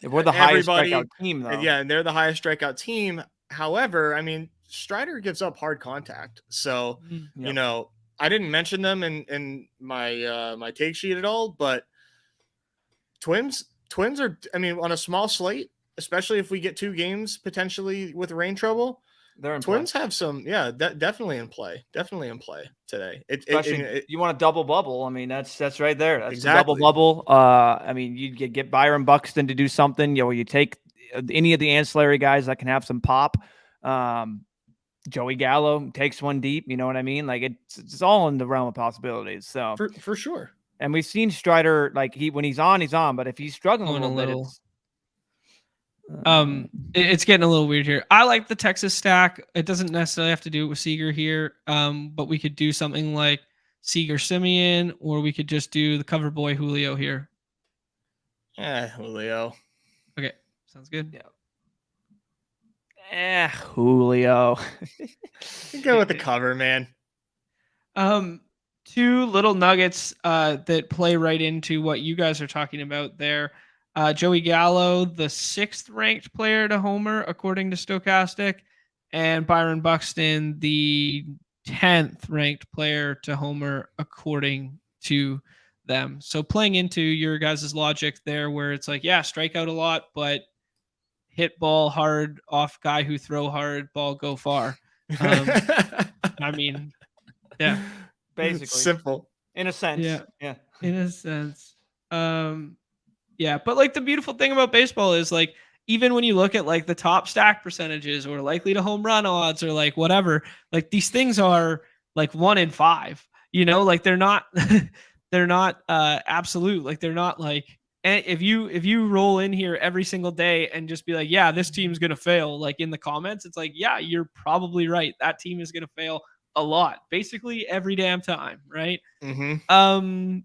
We're the highest strikeout team, though. Yeah, and they're the highest strikeout team. However, I mean, Strider gives up hard contact. So, you know, I didn't mention them in my my take sheet at all, but Twins are, I mean, on a small slate, especially if we get 2 games potentially with rain trouble, Twins have some, definitely in play today. You want a double bubble? I mean, that's right there. That's exactly. a double bubble. I mean, you get Byron Buxton to do something. You take any of the ancillary guys that can have some pop. Joey Gallo takes one deep. You know what I mean? Like it's all in the realm of possibilities. So for sure. And we've seen Strider like when he's on, but if he's struggling a little bit, it's getting a little weird here. I like the Texas stack. It doesn't necessarily have to do it with Seager here. But we could do something like Seager Simeon, or we could just do the cover boy Julio here. Yeah, Julio. Okay, sounds good. Yeah. Julio. Go with the cover, man. 2 little nuggets that play right into what you guys are talking about there. Joey Gallo, the 6th ranked player to homer, according to Stochastic, and Byron Buxton, the 10th ranked player to homer, according to them. So playing into your guys' logic there, where it's like, yeah, strike out a lot, but hit ball hard off guy who throw hard, ball go far. I mean, yeah. Basically. Simple. In a sense. Yeah. In a sense. Yeah, but like the beautiful thing about baseball is like even when you look at like the top stack percentages or likely to home run odds or like whatever, like these things are like 1 in 5. You know, like they're not absolute. Like they're not like, and if you roll in here every single day and just be like, yeah, this team's gonna fail, like in the comments, it's like, yeah, you're probably right. That team is gonna fail a lot, basically every damn time, right? Mm-hmm.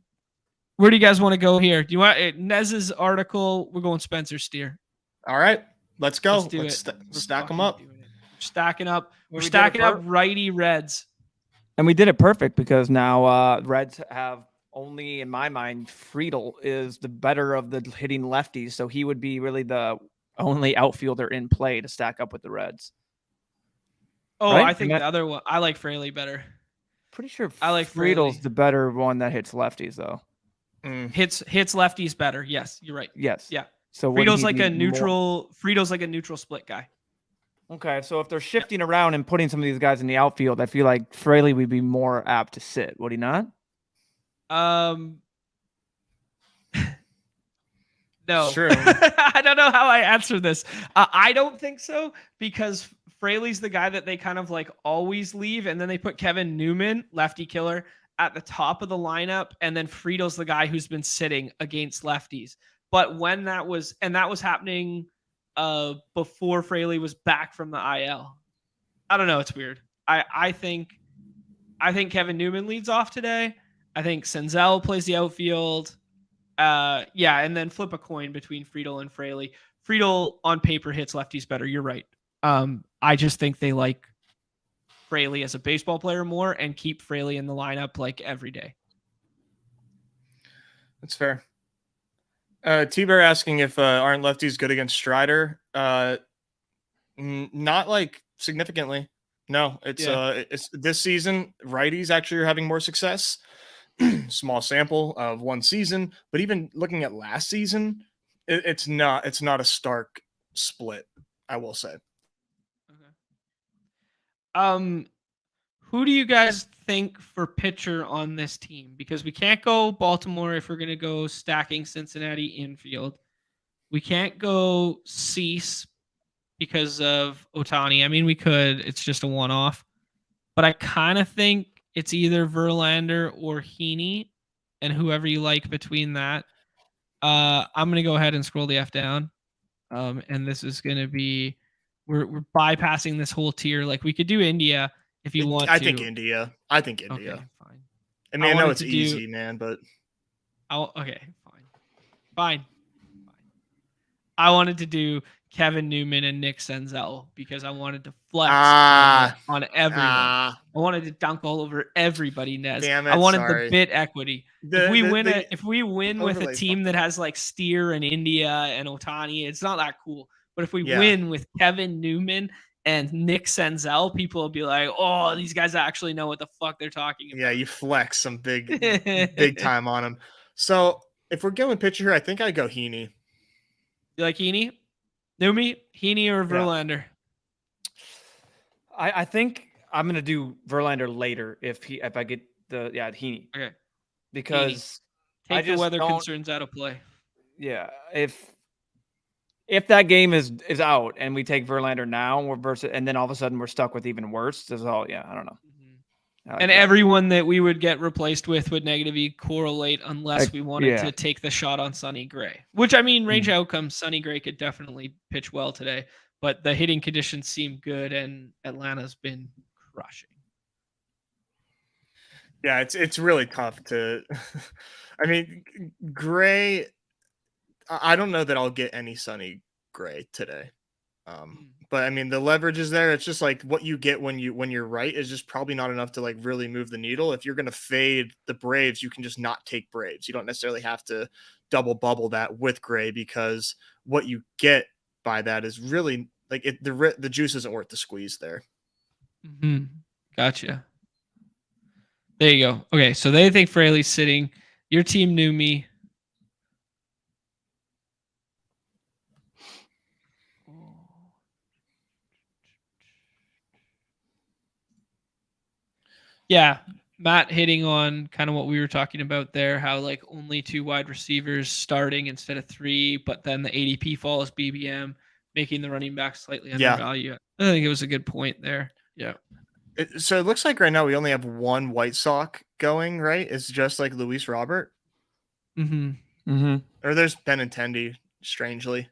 Where do you guys want to go here? Do you want Nez's article? We're going Spencer Steer. All right, let's go. Let's stack them up. Stacking up. We're stacking up righty Reds. And we did it perfect because now Reds have only, in my mind, Friedel is the better of the hitting lefties. So he would be really the only outfielder in play to stack up with the Reds. Oh, right? I think the other one. I like Fraley better. Pretty sure I like Friedel's the better one that hits lefties, though. Hits lefties better. Yes, you're right. Yes. Yeah. So Friedel's like a neutral. Friedel's like a neutral split guy. Okay, so if they're shifting around and putting some of these guys in the outfield, I feel like Fraley would be more apt to sit. Would he not? No. Sure. I don't know how I answer this. I don't think so because Fraley's the guy that they kind of like always leave, and then they put Kevin Newman, lefty killer, at the top of the lineup, and then Friedel's the guy who's been sitting against lefties. But when that was happening before Fraley was back from the IL. I don't know. It's weird. I think Kevin Newman leads off today. I think Senzel plays the outfield. And then flip a coin between Friedel and Fraley. Friedel on paper hits lefties better. You're right. I just think they like Fraley as a baseball player more and keep Fraley in the lineup like every day. That's fair. T-Bear asking if aren't lefties good against Strider? Not like significantly. No, it's this season righties actually are having more success. Small sample of one season, but even looking at last season, it's not a stark split, I will say. Okay. Who do you guys think for pitcher on this team? Because we can't go Baltimore if we're going to go stacking Cincinnati infield. We can't go Cease because of Ohtani. I mean, we could. It's just a one-off. But I kind of think it's either Verlander or Heaney, and whoever you like between that. I'm going to go ahead and scroll the F down. And this is going to be we're bypassing this whole tier. Like we could do India if you want to. I think India. Okay, fine. I mean, I know it's easy, man, but okay, fine. I wanted to do Kevin Newman and Nick Senzel because I wanted to flex on everyone. I wanted to dunk all over everybody, Nez. Damn it, I wanted the bit equity. If we win with a team fun. that has like Steer and India and Ohtani, it's not that cool. But if we win with Kevin Newman and Nick Senzel, people will be like, "Oh, these guys actually know what the fuck they're talking about." Yeah, you flex some big time on them. So if we're going pitcher here, I think I go Heaney. You like Heaney? Neumy, Heaney, or Verlander? I think I'm gonna do Verlander later if I get the Heaney. Okay. Because Heaney. Take the weather concerns out of play. Yeah, if that game is out and we take Verlander now, and then all of a sudden we're stuck with even worse. I don't know. And everyone that we would get replaced with would negatively correlate unless we wanted to take the shot on Sonny Gray. Which, I mean, range outcomes, Sonny Gray could definitely pitch well today. But the hitting conditions seem good, and Atlanta's been crushing. Yeah, it's really tough to... I mean, Gray... I don't know that I'll get any Sonny Gray today. But I mean, the leverage is there. It's just like what you get when you're right is just probably not enough to like really move the needle. If you're going to fade the Braves, you can just not take Braves. You don't necessarily have to double bubble that with Gray because what you get by that is really like the juice isn't worth the squeeze there. Mm-hmm. Gotcha. There you go. Okay, so they think Fraley's sitting. Your team knew me. Yeah, Matt hitting on kind of what we were talking about there, how like only 2 wide receivers starting instead of 3, but then the ADP follows BBM, making the running back slightly undervalued. I think it was a good point there. Yeah. So it looks like right now we only have one White Sox going, right? It's just like Luis Robert. Or there's Benintendi, strangely.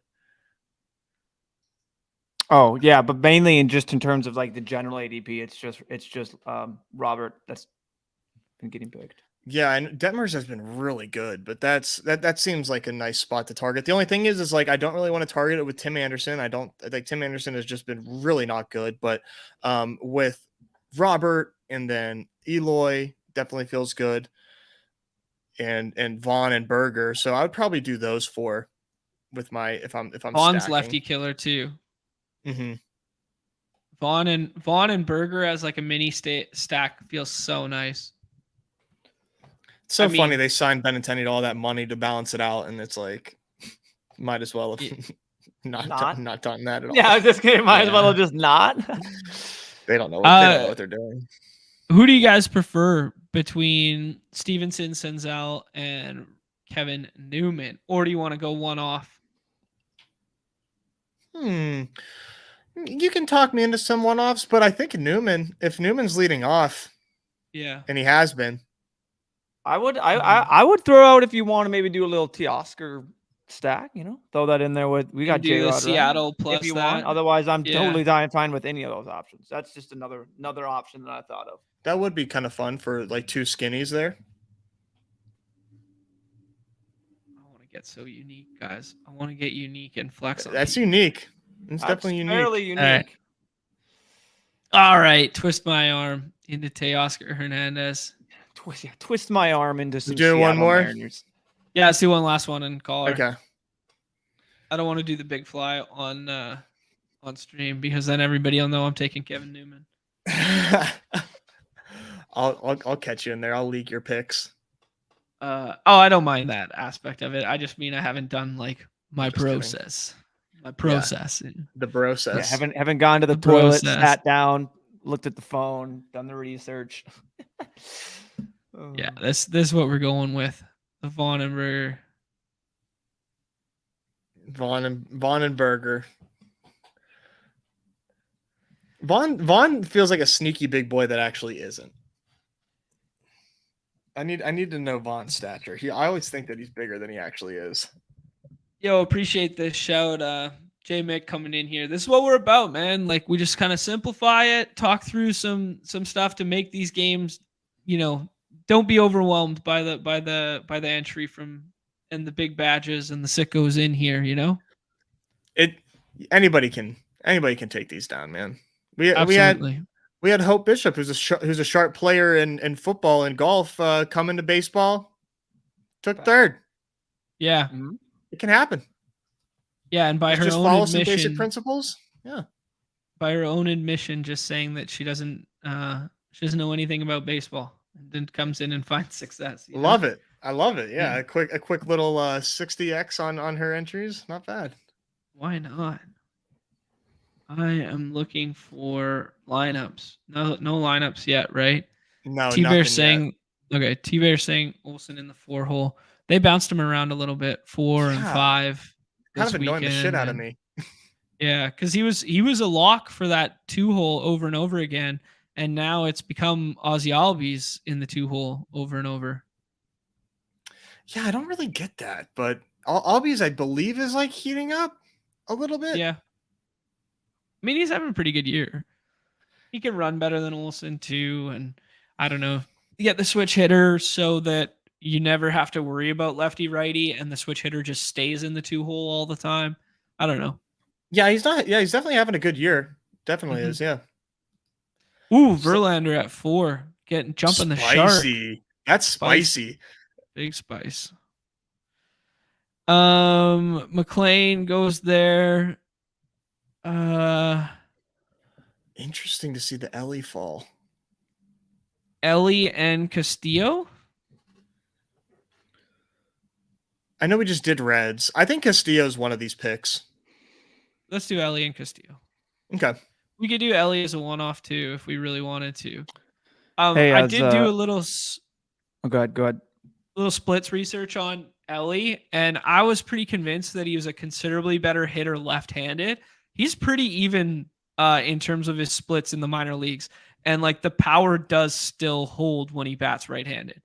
Oh yeah, but mainly in terms of like the general ADP, it's just Robert that's been getting picked. Yeah, and Detmers has been really good, but that seems like a nice spot to target. The only thing is like I don't really want to target it with Tim Anderson. I think Tim Anderson has just been really not good, but with Robert and then Eloy definitely feels good, and Vaughn and Berger. So I would probably do those 4 with my if I'm Vaughn's stacking. lefty killer too. Mm-hmm. Vaughn and Berger as like a mini stack feels so nice. It's so funny they signed Benintendi to all that money to balance it out, and it's like might as well have not done that at all. Yeah, I was just kidding. Might as well have just not. They don't know what they're doing. Who do you guys prefer between Stevenson, Senzel, and Kevin Newman, or do you want to go one off? You can talk me into some one-offs, but I think Newman, if Newman's leading off, and he has been, I would throw out if you want to maybe do a little Teoscar stack. Throw that in there with we got do the J-Rod, Seattle right? plus If you that. want. Otherwise, I'm Yeah. totally fine with any of those options. That's just another option that I thought of. That would be kind of fun for like 2 skinnies there. I want to get so unique, guys. I want to get unique and flex on That's people. unique. It's That's definitely unique. fairly unique. All right, twist my arm into Teoscar Hernandez. Twist my arm into some doing one Seattle more? Mariners. Yeah, let's do one last one and call her. Okay. I don't want to do the big fly on stream because then everybody will know I'm taking Kevin Newman. I'll catch you in there. I'll leak your picks. I don't mind that aspect of it. I just mean I haven't done like my process. Kidding. My process. Yeah. The process. Yeah, haven't gone to the toilet, sat down, looked at the phone, done the research. Yeah, this is what we're going with. The Vaughn and Burger. Vaughn and Burger. Vaughn feels like a sneaky big boy that actually isn't. I need to know Vaughn's stature. I always think that he's bigger than he actually is. Yo, appreciate this shout. J Mick coming in here. This is what we're about, man. Like we just kind of simplify it, talk through some stuff to make these games, don't be overwhelmed by the entry from and the big badges and the sickos in here, Anybody can take these down, man. Absolutely. We had Hope Bishop, who's a sharp player in football and golf, come into baseball, took third. Yeah, it can happen. Yeah, and by her just own follow admission, some basic principles. Yeah, by her own admission, just saying that she doesn't know anything about baseball, and then comes in and finds success. Love it. I love it. Yeah, a quick little 60x on her entries. Not bad. Why not? I am looking for lineups. No lineups yet, right? No, T-Bear saying yet. Okay. T-Bear saying Olsen in the 4 hole. They bounced him around a little bit, 4 and 5. Kind of annoying the shit out of me. Yeah, because he was a lock for that 2 hole over and over again, and now it's become Ozzy Albies in the 2 hole over and over. Yeah, I don't really get that, but Albies, I believe, is like heating up a little bit. Yeah. I mean, he's having a pretty good year. He can run better than Olsen too, and I don't know. You get the switch hitter so that you never have to worry about lefty righty, and the switch hitter just stays in the 2 hole all the time. I don't know. Yeah, he's not. Yeah, he's definitely having a good year. Definitely is. Yeah. Ooh, Verlander at 4, jumping the shark. That's spicy. Big spice. McLean goes there. Interesting to see the Ellie fall. Ellie and Castillo. I know we just did Reds. I think Castillo's one of these picks. Let's do Ellie and Castillo. Okay. We could do Ellie as a one-off too if we really wanted to. Hey, I did do a little. Oh, go ahead. Little splits research on Ellie, and I was pretty convinced that he was a considerably better hitter left-handed. He's pretty even in terms of his splits in the minor leagues, and like the power does still hold when he bats right-handed.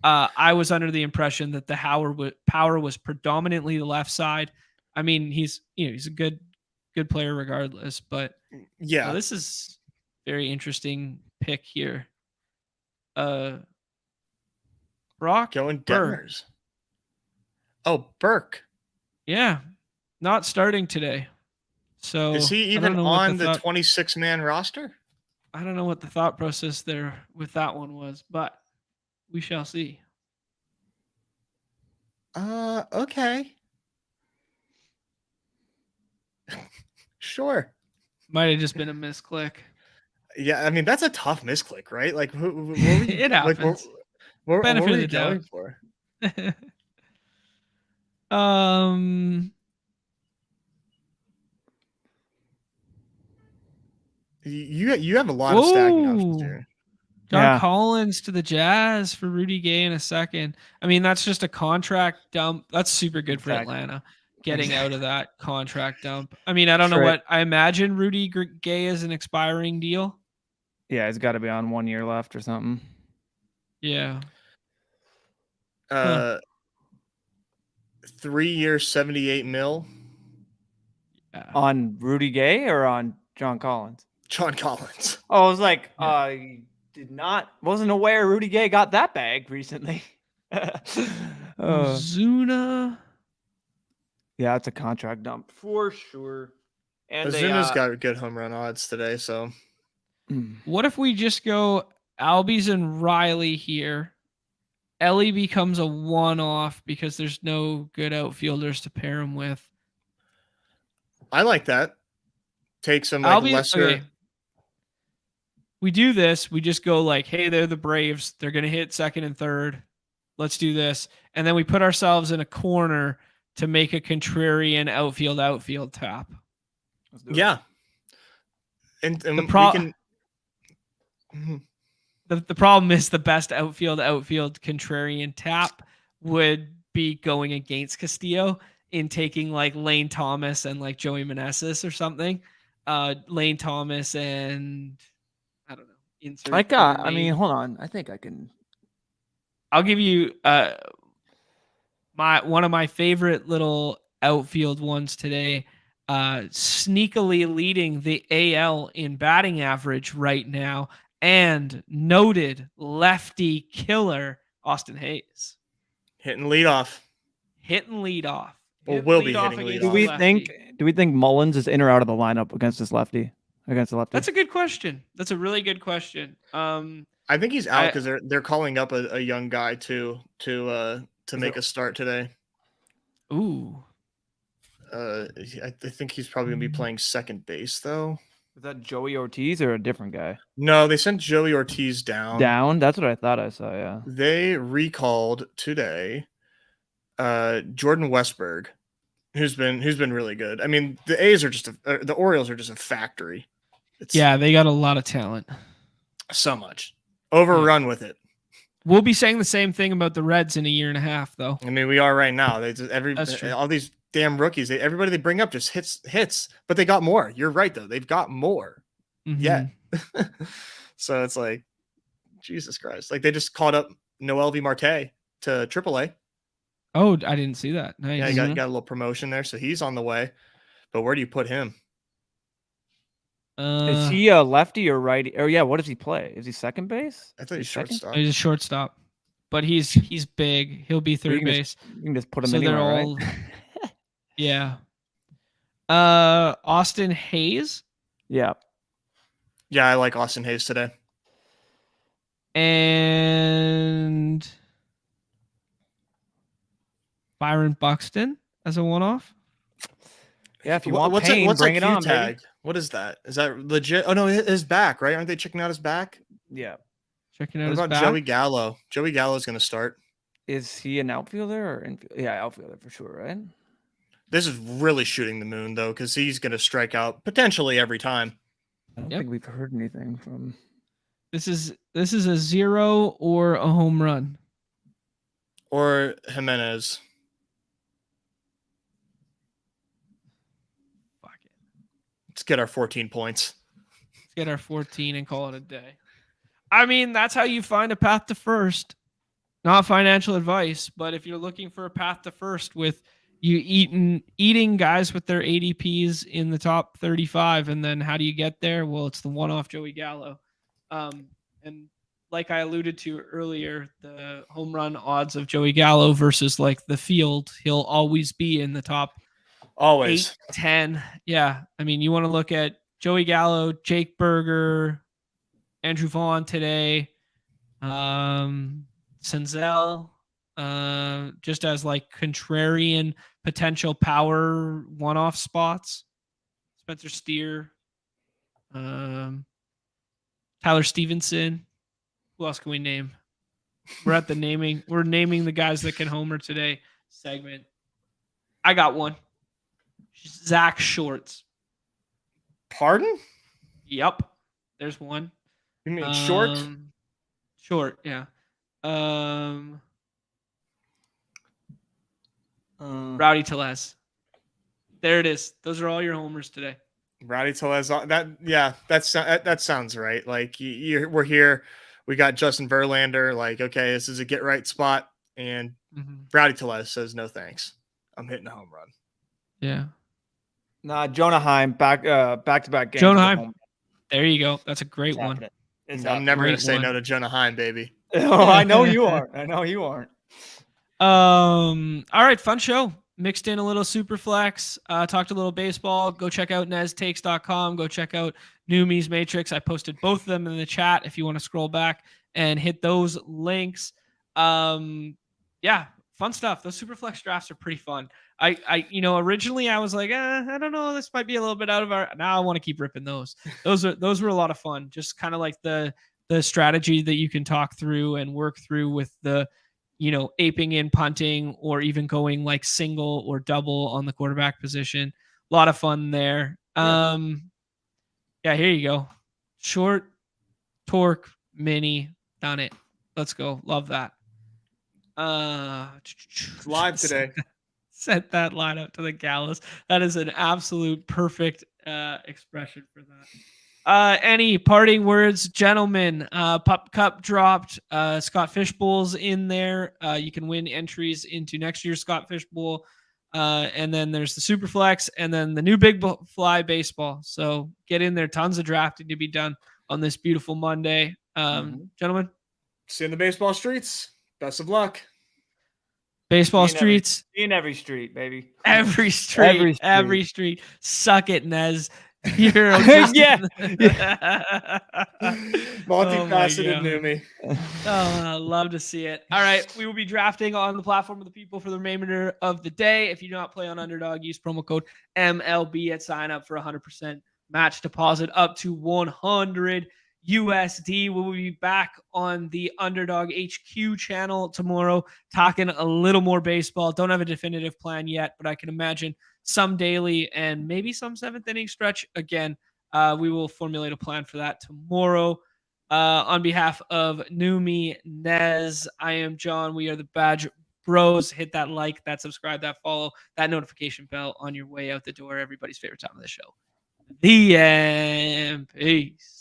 I was under the impression that the power was predominantly the left side. I mean, he's a good player regardless, but yeah, this is very interesting pick here. Brock going Demers. Oh, Burke. Yeah, not starting today. So is he even on the 26-man roster? I don't know what the thought process there with that one was, but we shall see. Okay. Sure. Might have just been a misclick. Yeah, I mean that's a tough misclick, right? Like it happens. What were you going for? You have a lot of stacking options here. John Collins to the Jazz for Rudy Gay in a second. I mean, that's just a contract dump. That's super good for Atlanta, getting out of that contract dump. I mean, I don't know what I imagine. Rudy Gay is an expiring deal. Yeah, he's got to be on 1 year left or something. Yeah. 3 years, 78 mil. Yeah. On Rudy Gay or on John Collins? John Collins. Oh, I was like, Yeah. I wasn't aware Rudy Gay got that bag recently. Zuna. Yeah, it's a contract dump for sure. And Azuna's got good home run odds today, so What if we just go Albies and Riley here? Ellie becomes a one-off because there's no good outfielders to pair him with. I like that. Take some like lesser. Okay. We do this. We just go like, hey, they're the Braves. They're going to hit second and third. Let's do this. And then we put ourselves in a corner to make a contrarian outfield tap. Yeah. And The we can. The problem is the best outfield contrarian tap would be going against Castillo in taking like Lane Thomas and like Joey Meneses or something. Lane Thomas and I don't know. Insert. I mean, hold on. I think I can. I'll give you one of my favorite little outfield ones today. Sneakily leading the AL in batting average right now, and noted lefty killer Austin Hayes. Hitting leadoff. Or will be hitting leadoff. Do we think Mullins is in or out of the lineup against this lefty? Against the lefty? That's a good question. That's a really good question. I think he's out because they're calling up a young guy to make a start today. Ooh. I think he's probably gonna be playing second base though. Is that Joey Ortiz or a different guy? No, they sent Joey Ortiz down. That's what I thought I saw. Yeah. They recalled today Jordan Westberg, who's been really good. I mean, the A's are the Orioles are just a factory. They got a lot of talent. So much overrun with it. We'll be saying the same thing about the Reds in a year and a half, though. I mean, we are right now. All these damn rookies. Everybody they bring up just hits, but they got more. You're right though. They've got more. Mm-hmm. Yeah. So it's like, Jesus Christ. Like they just called up Noel V. Marte to AAA. Oh, I didn't see that. Nice. Yeah, he got a little promotion there, so he's on the way. But where do you put him? Is he a lefty or righty? Or what does he play? Is he second base? I thought he's shortstop. He's a shortstop, but he's big. He'll be third base. You can just put him anywhere, right? Yeah. Austin Hayes. Yeah. Yeah, I like Austin Hayes today. And Byron Buxton as a one-off. Yeah, if you want pain, bring it on, tag? Baby. What is that? Is that legit? Oh no, his back, right? Aren't they checking out his back? Yeah, checking out his back. What about Joey Gallo? Joey Gallo is going to start. Is he an outfielder or infielder? Yeah, outfielder for sure, right? This is really shooting the moon though, because he's going to strike out potentially every time. I don't think we've heard anything from. This is a 0 or a home run. Or Jimenez. Let's get our 14 points. Let's get our 14 and call it a day. I mean, that's how you find a path to first. Not financial advice, but if you're looking for a path to first with you eating guys with their ADPs in the top 35, and then how do you get there? Well, it's the one-off Joey Gallo. And like I alluded to earlier, the home run odds of Joey Gallo versus like the field, he'll always be in the top always 8, 10. Yeah. I mean, you want to look at Joey Gallo, Jake Berger, Andrew Vaughn today, Senzel, just as like contrarian potential power one-off spots. Spencer Steer, Tyler Stevenson. Who else can we name? We're at the naming. We're naming the guys that can homer today segment. I got one. Zach Shorts. Pardon? Yep. There's one. You mean short? Short, yeah. Rowdy Tellez. There it is. Those are all your homers today. Rowdy Tellez. That sounds right. Like we're here. We got Justin Verlander. Like, okay, this is a get right spot, and Rowdy Tellez says no thanks. I'm hitting a home run. Yeah. Nah, Jonah Heim back-to-back games. Jonah with a Heim. home There you go. That's a great It's one. happening. It's I'm happening. never going Great to say no one. to Jonah Heim, baby. Oh, I know you aren't. I know you aren't. All right, fun show. Mixed in a little Superflex, talked a little baseball. Go check out Neztakes.com. Go check out Neumy's Matrix. I posted both of them in the chat if you want to scroll back and hit those links. Yeah, fun stuff. Those Superflex drafts are pretty fun. Originally I was like, I don't know, this might be a little bit out of our. Now I want to keep ripping those. Those were a lot of fun. Just kind of like the strategy that you can talk through and work through with the aping in punting or even going like single or double on the quarterback position. A lot of fun there. Yeah, here you go. Short, torque, mini, done it. Let's go. Love that. It's live today. Set that line up to the gallows. That is an absolute perfect expression for that. Any parting words, gentlemen? Pup Cup dropped. Scott Fishbowl's in there. You can win entries into next year's Scott Fishbowl. And then there's the Superflex and then the new Big Fly Baseball. So get in there. Tons of drafting to be done on this beautiful Monday. Gentlemen. See you in the baseball streets. Best of luck. Baseball streets. In every street, baby. Every street. Suck it, Nez. Hero. Yeah. Multifaceted Neumy. Oh, love to see it. All right. We will be drafting on the platform of the people for the remainder of the day. If you do not play on Underdog, use promo code MLB at sign up for 100% match deposit up to 100 USD. We will be back on the Underdog HQ channel tomorrow talking a little more baseball. Don't have a definitive plan yet, but I can imagine some daily and maybe some seventh inning stretch. Again, we will formulate a plan for that tomorrow. On behalf of Neumy, Nez, I am John. We are the Badge Bros. Hit that like, that subscribe, that follow, that notification bell on your way out the door. Everybody's favorite time of the show. The end. Peace.